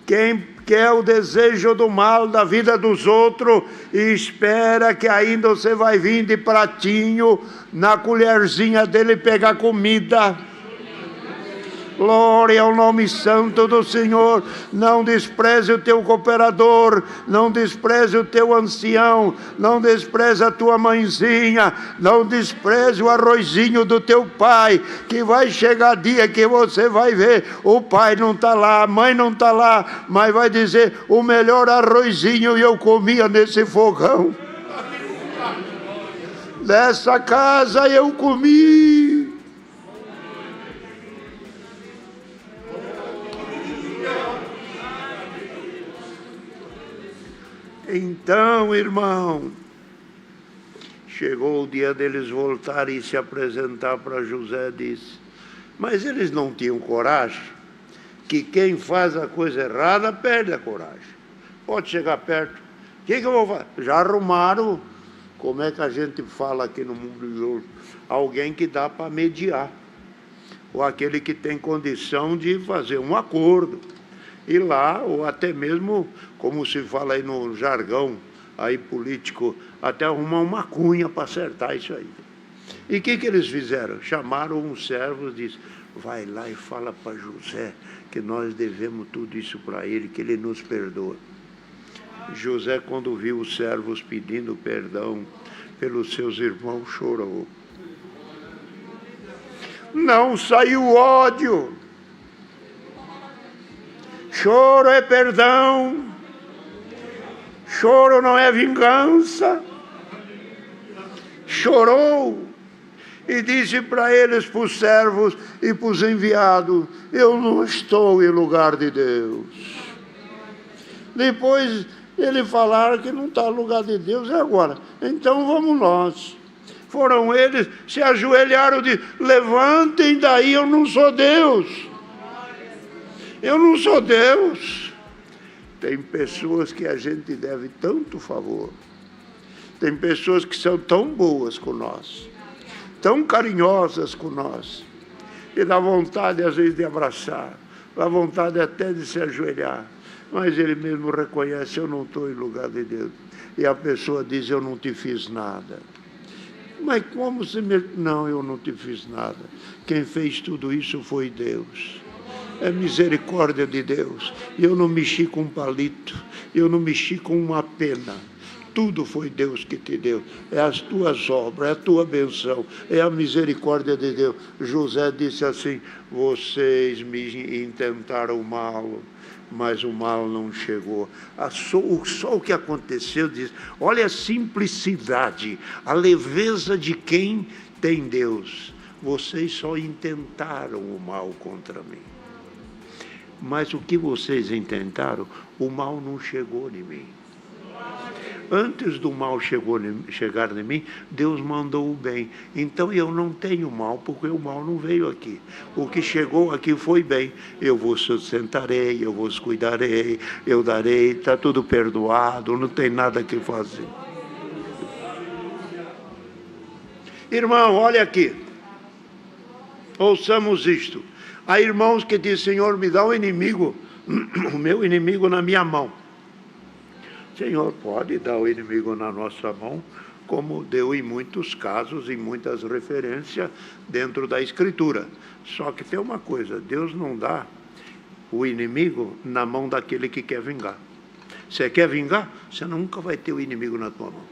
Quem quer o desejo do mal da vida dos outros e espera que ainda você vai vir de pratinho na colherzinha dele pegar comida. Glória ao nome santo do Senhor. Não despreze o teu cooperador, não despreze o teu ancião, não despreze a tua mãezinha, não despreze o arrozinho do teu pai, que vai chegar dia que você vai ver, o pai não está lá, a mãe não está lá, mas vai dizer: o melhor arrozinho eu comia nesse fogão. Dessa casa eu comi. Então, irmão, chegou o dia deles voltarem e se apresentar para José, disse. Mas eles não tinham coragem, que quem faz a coisa errada perde a coragem. Pode chegar perto. O que eu vou fazer? Já arrumaram, como é que a gente fala aqui no mundo de hoje? Alguém que dá para mediar. Ou aquele que tem condição de fazer um acordo. E lá, ou até mesmo, como se fala aí no jargão aí político, até arrumar uma cunha para acertar isso aí. E o que eles fizeram? Chamaram uns servos e disse: vai lá e fala para José que nós devemos tudo isso para ele, que ele nos perdoa. José, quando viu os servos pedindo perdão pelos seus irmãos, chorou. Não saiu ódio. Choro é perdão, choro não é vingança. Chorou e disse para eles, para os servos e para os enviados: eu não estou em lugar de Deus. Depois ele falaram que não está no lugar de Deus, e agora? Então vamos nós. Foram eles, se ajoelharam e disseram: levantem daí, eu não sou Deus. Eu não sou Deus. Tem pessoas que a gente deve tanto favor. Tem pessoas que são tão boas com nós, tão carinhosas com nós. E dá vontade, às vezes, de abraçar. Dá vontade até de se ajoelhar. Mas ele mesmo reconhece: eu não estou em lugar de Deus. E a pessoa diz: eu não te fiz nada. Mas como se me... Não, eu não te fiz nada. Quem fez tudo isso foi Deus. É misericórdia de Deus. E eu não mexi com um palito, eu não mexi com uma pena. tudo foi Deus que te deu. É as tuas obras, é a tua benção, é a misericórdia de Deus. José disse assim: vocês me intentaram mal, mas o mal não chegou. Só o que aconteceu, diz, olha a simplicidade, a leveza de quem tem Deus. Vocês só intentaram o mal contra mim. Mas o que vocês intentaram, o mal não chegou em mim. Antes do mal chegar em mim, Deus mandou o bem. Então eu não tenho mal, porque o mal não veio aqui. O que chegou aqui foi bem. Eu vos sustentarei, eu vos cuidarei, eu darei, está tudo perdoado, não tem nada que fazer. Irmão, olha aqui. Ouçamos isto. Há irmãos que dizem: Senhor, me dá o inimigo, o meu inimigo na minha mão. Senhor pode dar o inimigo na nossa mão, como deu em muitos casos, em muitas referências dentro da Escritura. Só que tem uma coisa: Deus não dá o inimigo na mão daquele que quer vingar. Você quer vingar? Você nunca vai ter o inimigo na tua mão.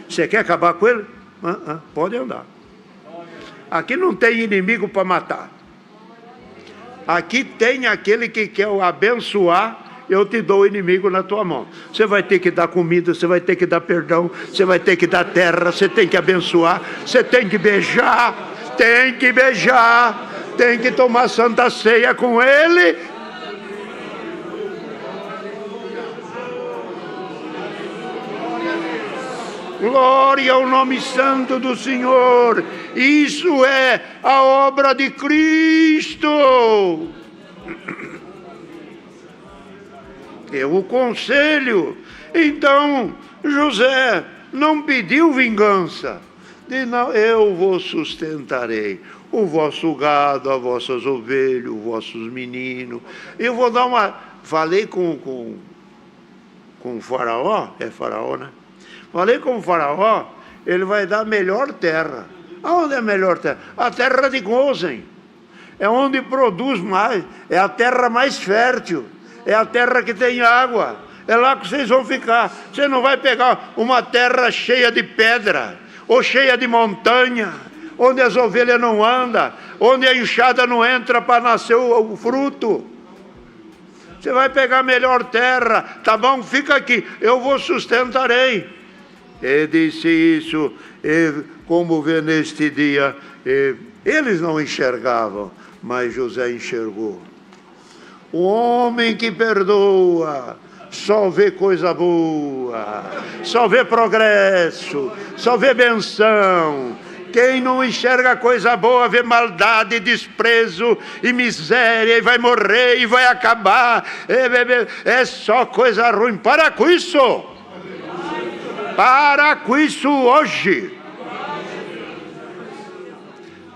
Você quer acabar com ele? Pode andar. Aqui não tem inimigo para matar. Aqui tem aquele que quer o abençoar. Eu te dou o inimigo na tua mão. Você vai ter que dar comida, você vai ter que dar perdão, você vai ter que dar terra, você tem que abençoar, você tem que beijar, tem que tomar santa ceia com ele. Glória ao nome santo do Senhor. Isso é a obra de Cristo. Eu o conselho. Então José não pediu vingança. Diz: não, eu vos sustentarei, o vosso gado, as vossas ovelhas, os vossos meninos. Eu vou dar uma... Falei com o faraó, é faraó, né? Falei com o faraó, ele vai dar a melhor terra. Aonde é a melhor terra? A terra de Gozen. É onde produz mais, é a terra mais fértil. É a terra que tem água. É lá que vocês vão ficar. Você não vai pegar uma terra cheia de pedra, ou cheia de montanha, onde as ovelhas não andam, onde a enxada não entra para nascer o fruto. Você vai pegar a melhor terra. Tá bom, fica aqui, eu vos sustentarei. E disse isso, e como vê neste dia, eles não enxergavam, mas José enxergou. O homem que perdoa só vê coisa boa, só vê progresso, só vê benção. Quem não enxerga coisa boa vê maldade, desprezo e miséria, e vai morrer e vai acabar. É só coisa ruim. Para com isso! Para com isso hoje!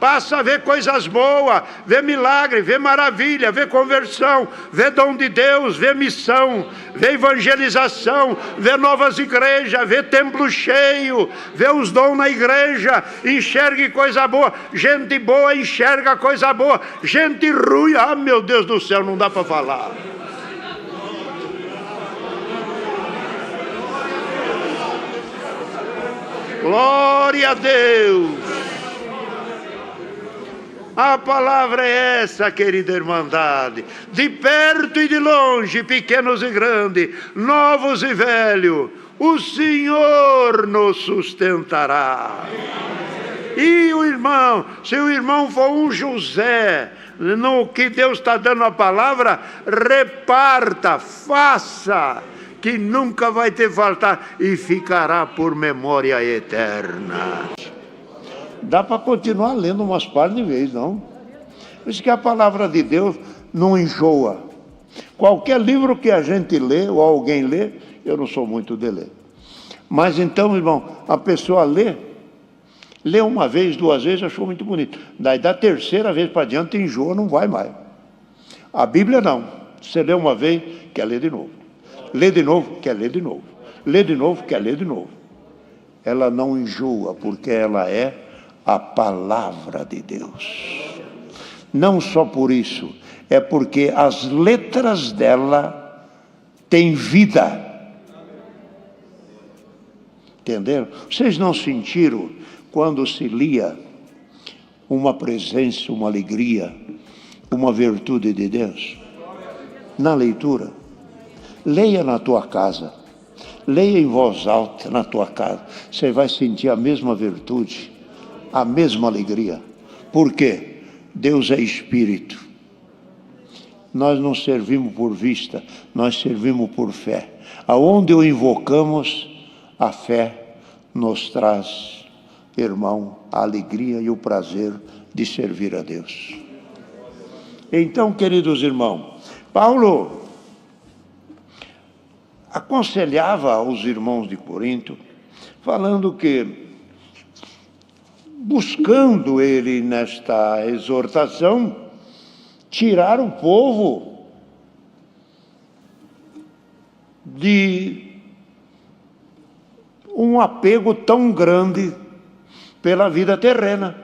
Passa a ver coisas boas, vê milagre, vê maravilha, vê conversão, vê dom de Deus, vê missão, vê evangelização, vê novas igrejas, vê templo cheio, vê os dons na igreja, enxergue coisa boa. Gente boa enxerga coisa boa, gente ruim, meu Deus do céu, não dá para falar. Glória a Deus. A palavra é essa, querida irmandade. De perto e de longe, pequenos e grandes, novos e velhos, o Senhor nos sustentará. E o irmão, se o irmão for um José, no que Deus está dando a palavra, reparta, faça, que nunca vai te faltar e ficará por memória eterna. Dá para continuar lendo umas partes de vez, não? Por isso que a palavra de Deus não enjoa. Qualquer livro que a gente lê, ou alguém lê, eu não sou muito de ler. Mas então, irmão, a pessoa lê uma vez, duas vezes, achou muito bonito. Daí da terceira vez para diante, enjoa, não vai mais. A Bíblia não. Você lê uma vez, quer ler de novo. Lê de novo, quer ler de novo. Lê de novo, quer ler de novo. Ela não enjoa, porque ela é a palavra de Deus. Não só por isso, é porque as letras dela têm vida. Entenderam? Vocês não sentiram quando se lia uma presença, uma alegria, uma virtude de Deus? Na leitura. Leia na tua casa. Leia em voz alta na tua casa. Você vai sentir a mesma virtude, a mesma alegria. Por quê? Deus é Espírito. Nós não servimos por vista, nós servimos por fé. Aonde o invocamos, a fé nos traz, irmão, a alegria e o prazer de servir a Deus. Então, queridos irmãos, Paulo aconselhava aos irmãos de Corinto, falando que, buscando ele nesta exortação, tirar o povo de um apego tão grande pela vida terrena.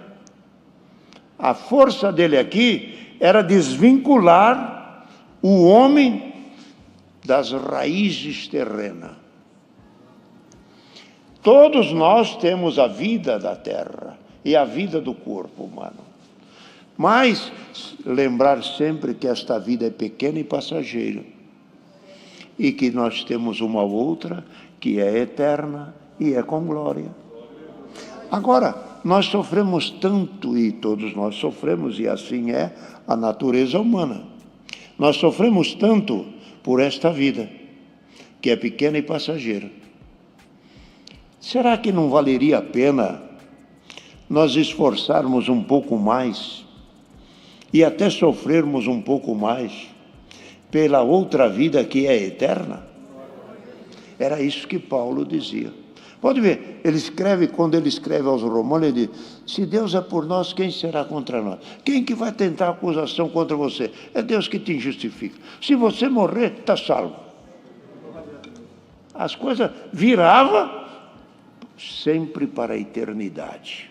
A força dele aqui era desvincular o homem das raízes terrenas. Todos nós temos a vida da terra e a vida do corpo humano. Mas lembrar sempre que esta vida é pequena e passageira. E que nós temos uma outra que é eterna e é com glória. Agora, nós sofremos tanto, e todos nós sofremos, e assim é a natureza humana. Nós sofremos tanto por esta vida, que é pequena e passageira. Será que não valeria a pena nós esforçarmos um pouco mais e até sofrermos um pouco mais pela outra vida que é eterna? Era isso que Paulo dizia. Pode ver, quando ele escreve aos Romanos, ele diz: se Deus é por nós, quem será contra nós? Quem que vai tentar acusação contra você? É Deus que te justifica. Se você morrer, está salvo. As coisas viravam sempre para a eternidade.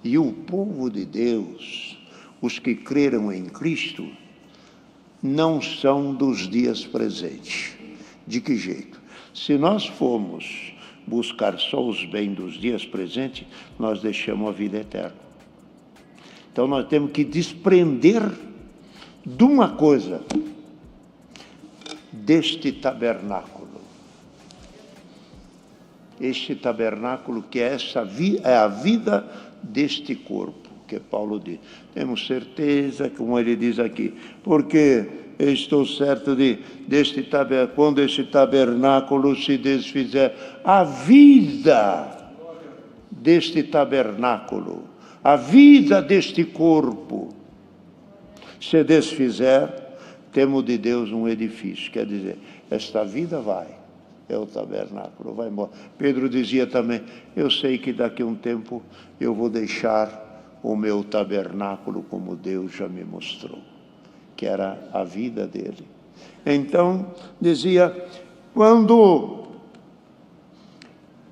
E o povo de Deus, os que creram em Cristo, não são dos dias presentes. De que jeito? Se nós formos buscar só os bens dos dias presentes, nós deixamos a vida eterna. Então nós temos que desprender de uma coisa, deste tabernáculo. Este tabernáculo que é a vida deste corpo, que Paulo diz. Temos certeza, como ele diz aqui, porque estou certo quando este tabernáculo se desfizer, a vida deste tabernáculo, a vida deste corpo, se desfizer, temos de Deus um edifício. Quer dizer, esta vida é o tabernáculo, vai embora. Pedro dizia também: eu sei que daqui a um tempo eu vou deixar o meu tabernáculo como Deus já me mostrou, que era a vida dele. Então, dizia, quando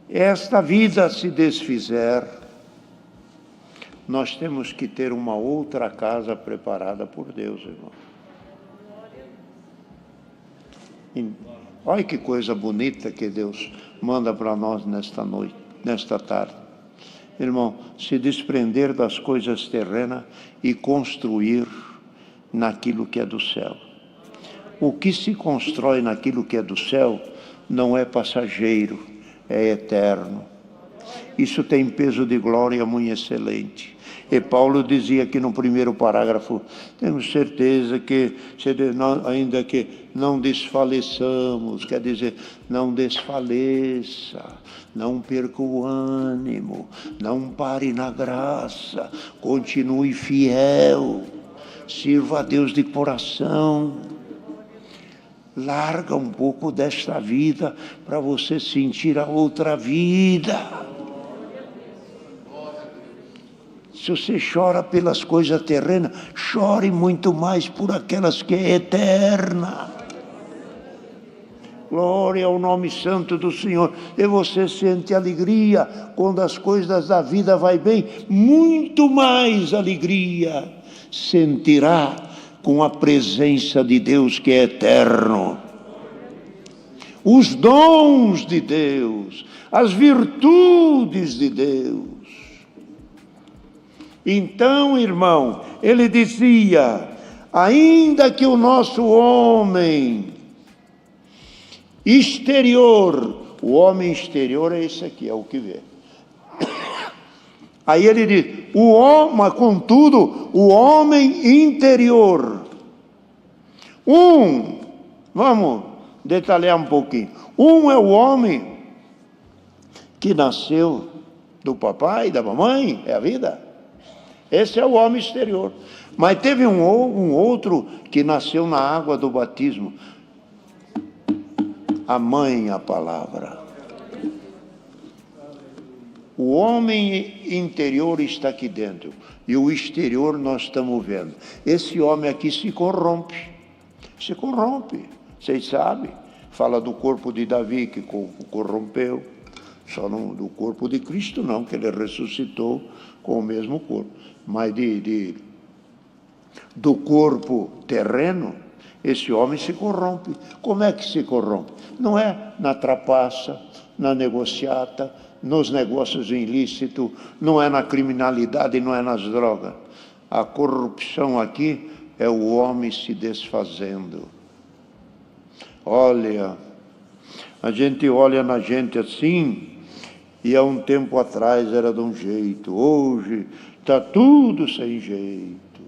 esta vida se desfizer, nós temos que ter uma outra casa preparada por Deus, irmão. Olha que coisa bonita que Deus manda para nós nesta noite, nesta tarde. Irmão, se desprender das coisas terrenas e construir naquilo que é do céu. O que se constrói naquilo que é do céu não é passageiro, é eterno. Isso tem peso de glória muito excelente. E Paulo dizia aqui no primeiro parágrafo: temos certeza que, ainda que não desfaleçamos, quer dizer, não desfaleça, não perca o ânimo, não pare na graça, continue fiel, sirva a Deus de coração. Larga um pouco desta vida para você sentir a outra vida. Se você chora pelas coisas terrenas, chore muito mais por aquelas que é eterna. Glória ao nome santo do Senhor. E você sente alegria quando as coisas da vida vai bem, muito mais alegria sentirá com a presença de Deus que é eterno. os dons de Deus, as virtudes de Deus. Então, irmão, ele dizia, ainda que o nosso homem exterior, o homem exterior é esse aqui, é o que vê. Aí ele diz, contudo, o homem interior, vamos detalhar um pouquinho, é o homem que nasceu do papai e da mamãe, é a vida. Esse é o homem exterior. Mas teve um outro que nasceu na água do batismo. A mãe, a palavra. O homem interior está aqui dentro. E o exterior nós estamos vendo. Esse homem aqui se corrompe. Se corrompe. Vocês sabem. Fala do corpo de Davi que corrompeu. Só do corpo de Cristo não, que ele ressuscitou com o mesmo corpo. Mas do corpo terreno, esse homem se corrompe. Como é que se corrompe? Não é na trapaça, na negociata, nos negócios ilícitos, não é na criminalidade, não é nas drogas. A corrupção aqui é o homem se desfazendo. Olha, a gente olha na gente assim, e há um tempo atrás era de um jeito, hoje está tudo sem jeito.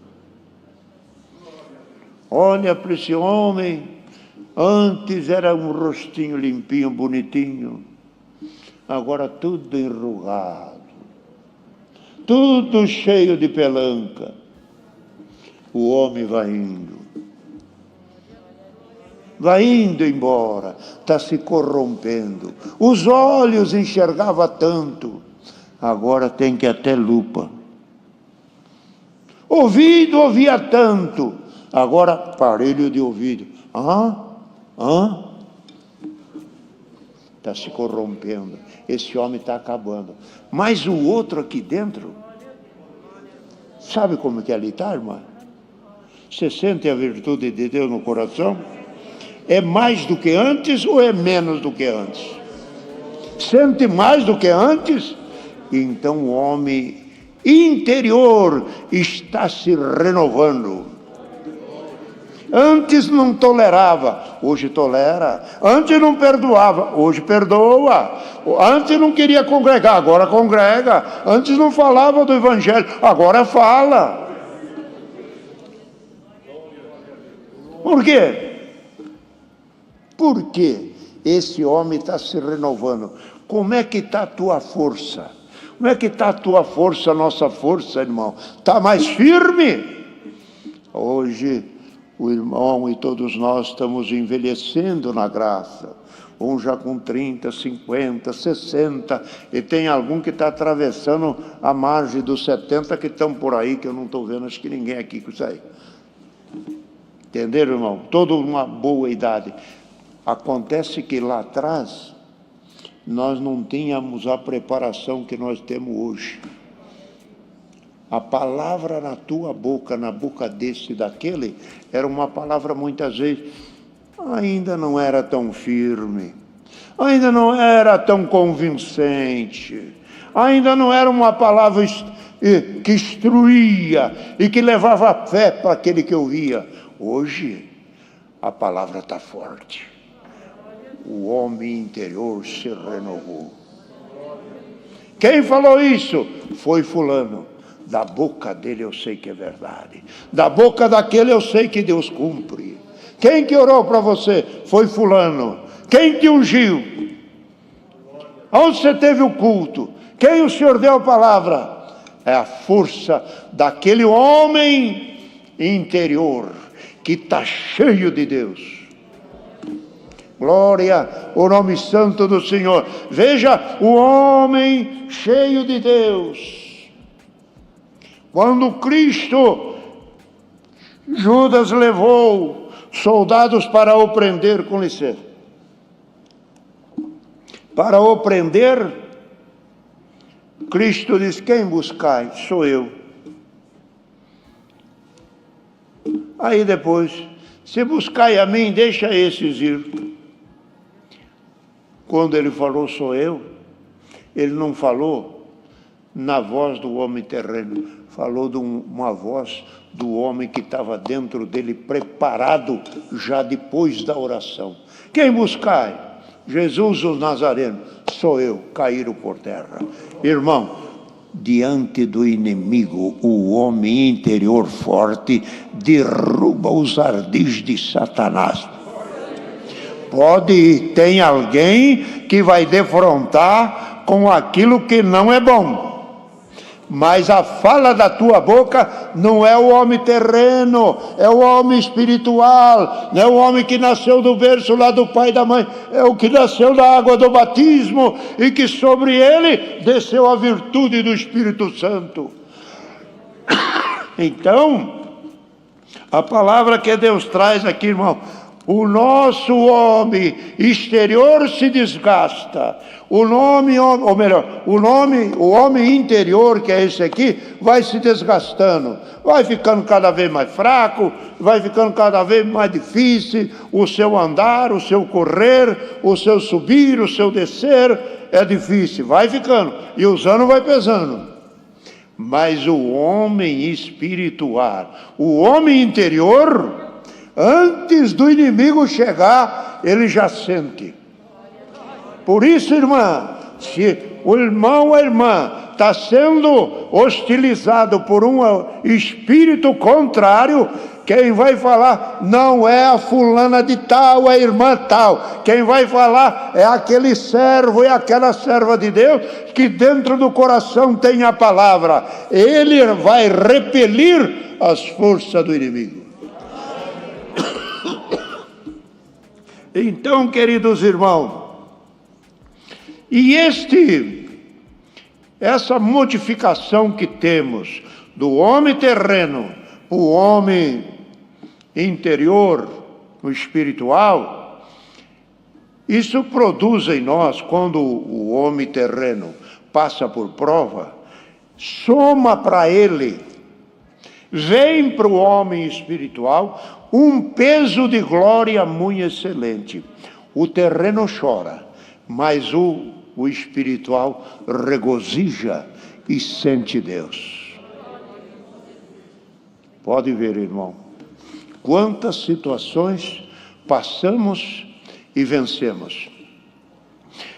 Olha para esse homem, antes era um rostinho limpinho, bonitinho, agora tudo enrugado, tudo cheio de pelanca. O homem vai indo embora, está se corrompendo. Os olhos enxergava tanto, agora tem que até lupa. Ouvido ouvia tanto, agora aparelho de ouvido. Está se corrompendo. Esse homem está acabando. Mas o outro aqui dentro, sabe como que ele está, irmã? Você sente a virtude de Deus no coração? É mais do que antes ou é menos do que antes? Sente mais do que antes? Então o homem interior está se renovando. Antes não tolerava, hoje tolera. Antes não perdoava, hoje perdoa. Antes não queria congregar, agora congrega. Antes não falava do evangelho, agora fala. Por quê? Porque esse homem está se renovando. Como é que está a tua força? Como é que está a tua força, a nossa força, irmão? Está mais firme? Hoje, o irmão e todos nós estamos envelhecendo na graça. Um já com 30, 50, 60, e tem algum que está atravessando a margem dos 70 que estão por aí, que eu não estou vendo, acho que ninguém aqui com isso aí. Entenderam, irmão? Toda uma boa idade. Acontece que lá atrás, nós não tínhamos a preparação que nós temos hoje. A palavra na tua boca, na boca desse e daquele, era uma palavra muitas vezes, ainda não era tão firme, ainda não era tão convincente, ainda não era uma palavra que instruía e que levava fé para aquele que ouvia. Hoje, a palavra está forte. O homem interior se renovou. Quem falou isso? Foi fulano. Da boca dele eu sei que é verdade. Da boca daquele eu sei que Deus cumpre. Quem que orou para você? Foi fulano. Quem te ungiu? Onde você teve o culto? Quem o Senhor deu a palavra? É a força daquele homem interior que está cheio de Deus. Glória ao nome santo do Senhor. Veja, o homem cheio de Deus. Quando Cristo, Judas levou soldados para o prender, com licença. Para o prender, Cristo diz, quem buscai? Sou eu. Aí depois, se buscai a mim, deixa esses ir. quando ele falou sou eu, ele não falou na voz do homem terreno, falou de uma voz do homem que estava dentro dele, preparado já depois da oração. Quem buscai? Jesus o Nazareno. Sou eu, caíram por terra. Irmão, diante do inimigo, o homem interior forte derruba os ardis de Satanás. Tem alguém que vai defrontar com aquilo que não é bom. Mas a fala da tua boca não é o homem terreno, é o homem espiritual, não é o homem que nasceu do berço lá do pai e da mãe, é o que nasceu da água do batismo e que sobre ele desceu a virtude do Espírito Santo. Então, a palavra que Deus traz aqui, irmão, o nosso homem exterior se desgasta, o homem interior, que é esse aqui, vai se desgastando, vai ficando cada vez mais fraco, vai ficando cada vez mais difícil o seu andar, o seu correr, o seu subir, o seu descer, é difícil, vai ficando, e os anos vai pesando. Mas o homem espiritual, o homem interior, antes do inimigo chegar, ele já sente. Por isso, irmã, se o irmão ou a irmã está sendo hostilizado por um espírito contrário, quem vai falar não é a fulana de tal, é a irmã tal. Quem vai falar é aquele servo e aquela serva de Deus que dentro do coração tem a palavra. Ele vai repelir as forças do inimigo. Então, queridos irmãos, e essa modificação que temos do homem terreno para o homem interior, o espiritual, isso produz em nós, quando o homem terreno passa por prova, soma para ele, vem para o homem espiritual um peso de glória muito excelente. O terreno chora, mas o espiritual regozija e sente Deus. Pode ver, irmão, quantas situações passamos e vencemos.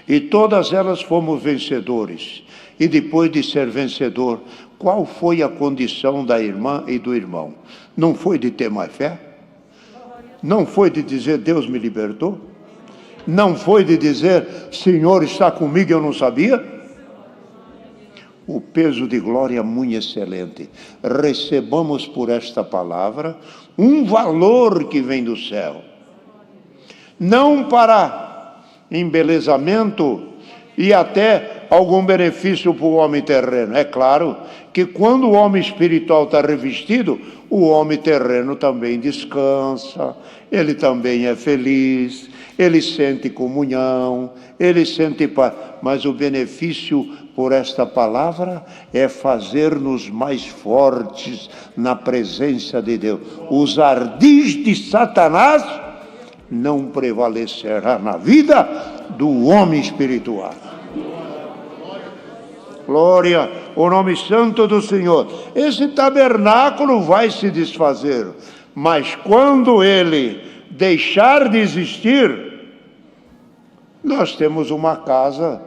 E todas elas fomos vencedores. E depois de ser vencedor, qual foi a condição da irmã e do irmão? Não foi de ter mais fé? Não foi de dizer, Deus me libertou? Não foi de dizer, Senhor está comigo, eu não sabia? O peso de glória muito excelente. Recebamos por esta palavra um valor que vem do céu. Não para embelezamento e até algum benefício para o homem terreno. É claro que quando o homem espiritual está revestido, o homem terreno também descansa, ele também é feliz, ele sente comunhão, ele sente paz. Mas o benefício por esta palavra é fazer-nos mais fortes na presença de Deus. Os ardis de Satanás não prevalecerá na vida do homem espiritual. Glória ao nome santo do Senhor. Esse tabernáculo vai se desfazer, mas quando ele deixar de existir, nós temos uma casa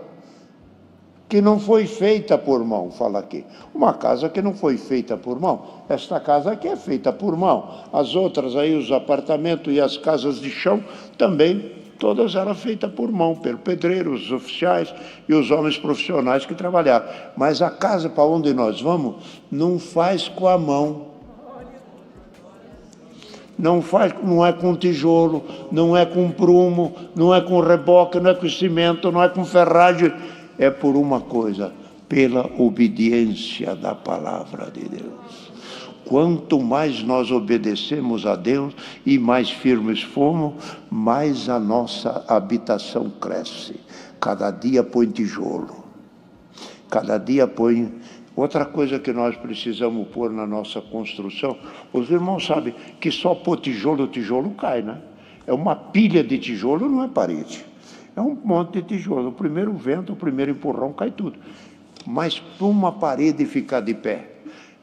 que não foi feita por mão, fala aqui. Uma casa que não foi feita por mão. Esta casa aqui é feita por mão. As outras aí, os apartamentos e as casas de chão, também, todas eram feitas por mão, pelo pedreiro, os oficiais e os homens profissionais que trabalharam. Mas a casa para onde nós vamos, não faz com a mão. Não é com tijolo, não é com prumo, não é com reboque, não é com cimento, não é com ferragem. É por uma coisa, pela obediência da palavra de Deus. Quanto mais nós obedecemos a Deus e mais firmes formos, mais a nossa habitação cresce. Cada dia põe tijolo, cada dia põe... Outra coisa que nós precisamos pôr na nossa construção, os irmãos sabem que só pôr tijolo, o tijolo cai, né? É uma pilha de tijolo, não é parede. É um monte de tijolo. O primeiro vento, o primeiro empurrão, cai tudo. Mas para uma parede ficar de pé,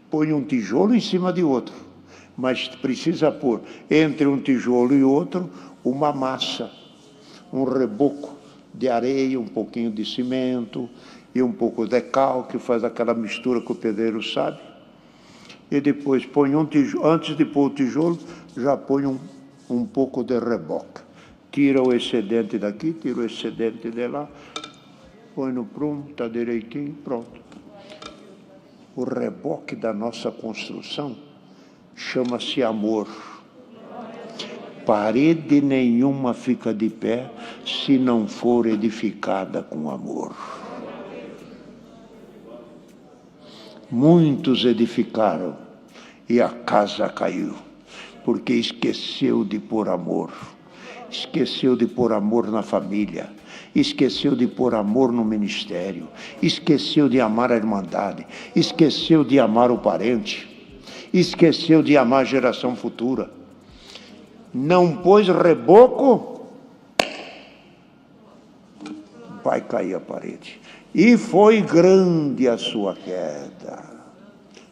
põe um tijolo em cima de outro. Mas precisa pôr entre um tijolo e outro uma massa, um reboco de areia, um pouquinho de cimento e um pouco de cal, que faz aquela mistura que o pedreiro sabe. E depois põe um tijolo, antes de pôr o tijolo, já põe um pouco de reboque. Tira o excedente daqui, tira o excedente de lá, põe no prumo, está direitinho, pronto. O reboque da nossa construção chama-se amor. Parede nenhuma fica de pé se não for edificada com amor. Muitos edificaram e a casa caiu, porque esqueceu de pôr amor. Esqueceu de pôr amor na família, esqueceu de pôr amor no ministério, esqueceu de amar a irmandade, esqueceu de amar o parente, esqueceu de amar a geração futura. Não pôs reboco, vai cair a parede. E foi grande a sua queda.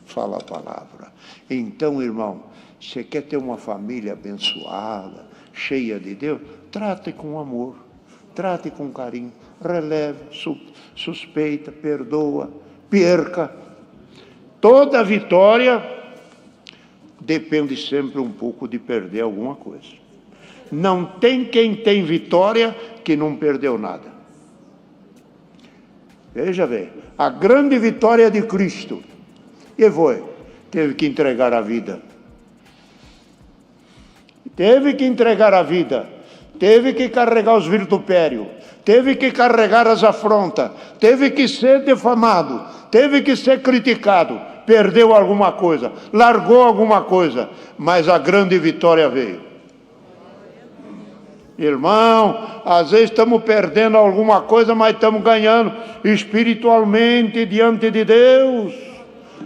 Fala a palavra. Então, irmão, você quer ter uma família abençoada, cheia de Deus? Trate com amor, trate com carinho, releve, suspeita, perdoa, perca. Toda vitória depende sempre um pouco de perder alguma coisa. Não tem quem tem vitória que não perdeu nada. Veja bem, a grande vitória de Cristo, e foi, teve que entregar a vida. Teve que entregar a vida, teve que carregar os vitupérios, teve que carregar as afrontas, teve que ser defamado, teve que ser criticado, perdeu alguma coisa, largou alguma coisa, mas a grande vitória veio. Irmão, às vezes estamos perdendo alguma coisa, mas estamos ganhando espiritualmente diante de Deus.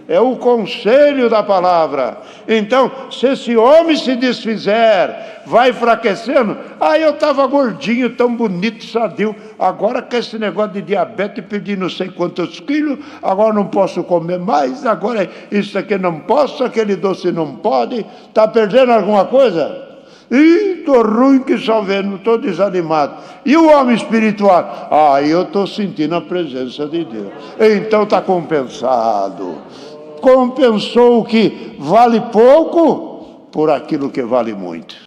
É o conselho da palavra. Então, se esse homem se desfizer, vai enfraquecendo. Eu estava gordinho, tão bonito, sadio. Agora com esse negócio de diabetes, perdi não sei quantos quilos, agora não posso comer mais, agora isso aqui não posso, aquele doce não pode. Está perdendo alguma coisa? Estou ruim que só vendo, estou desanimado. E o homem espiritual? Eu estou sentindo a presença de Deus. Então está compensado. Compensou o que vale pouco por aquilo que vale muito.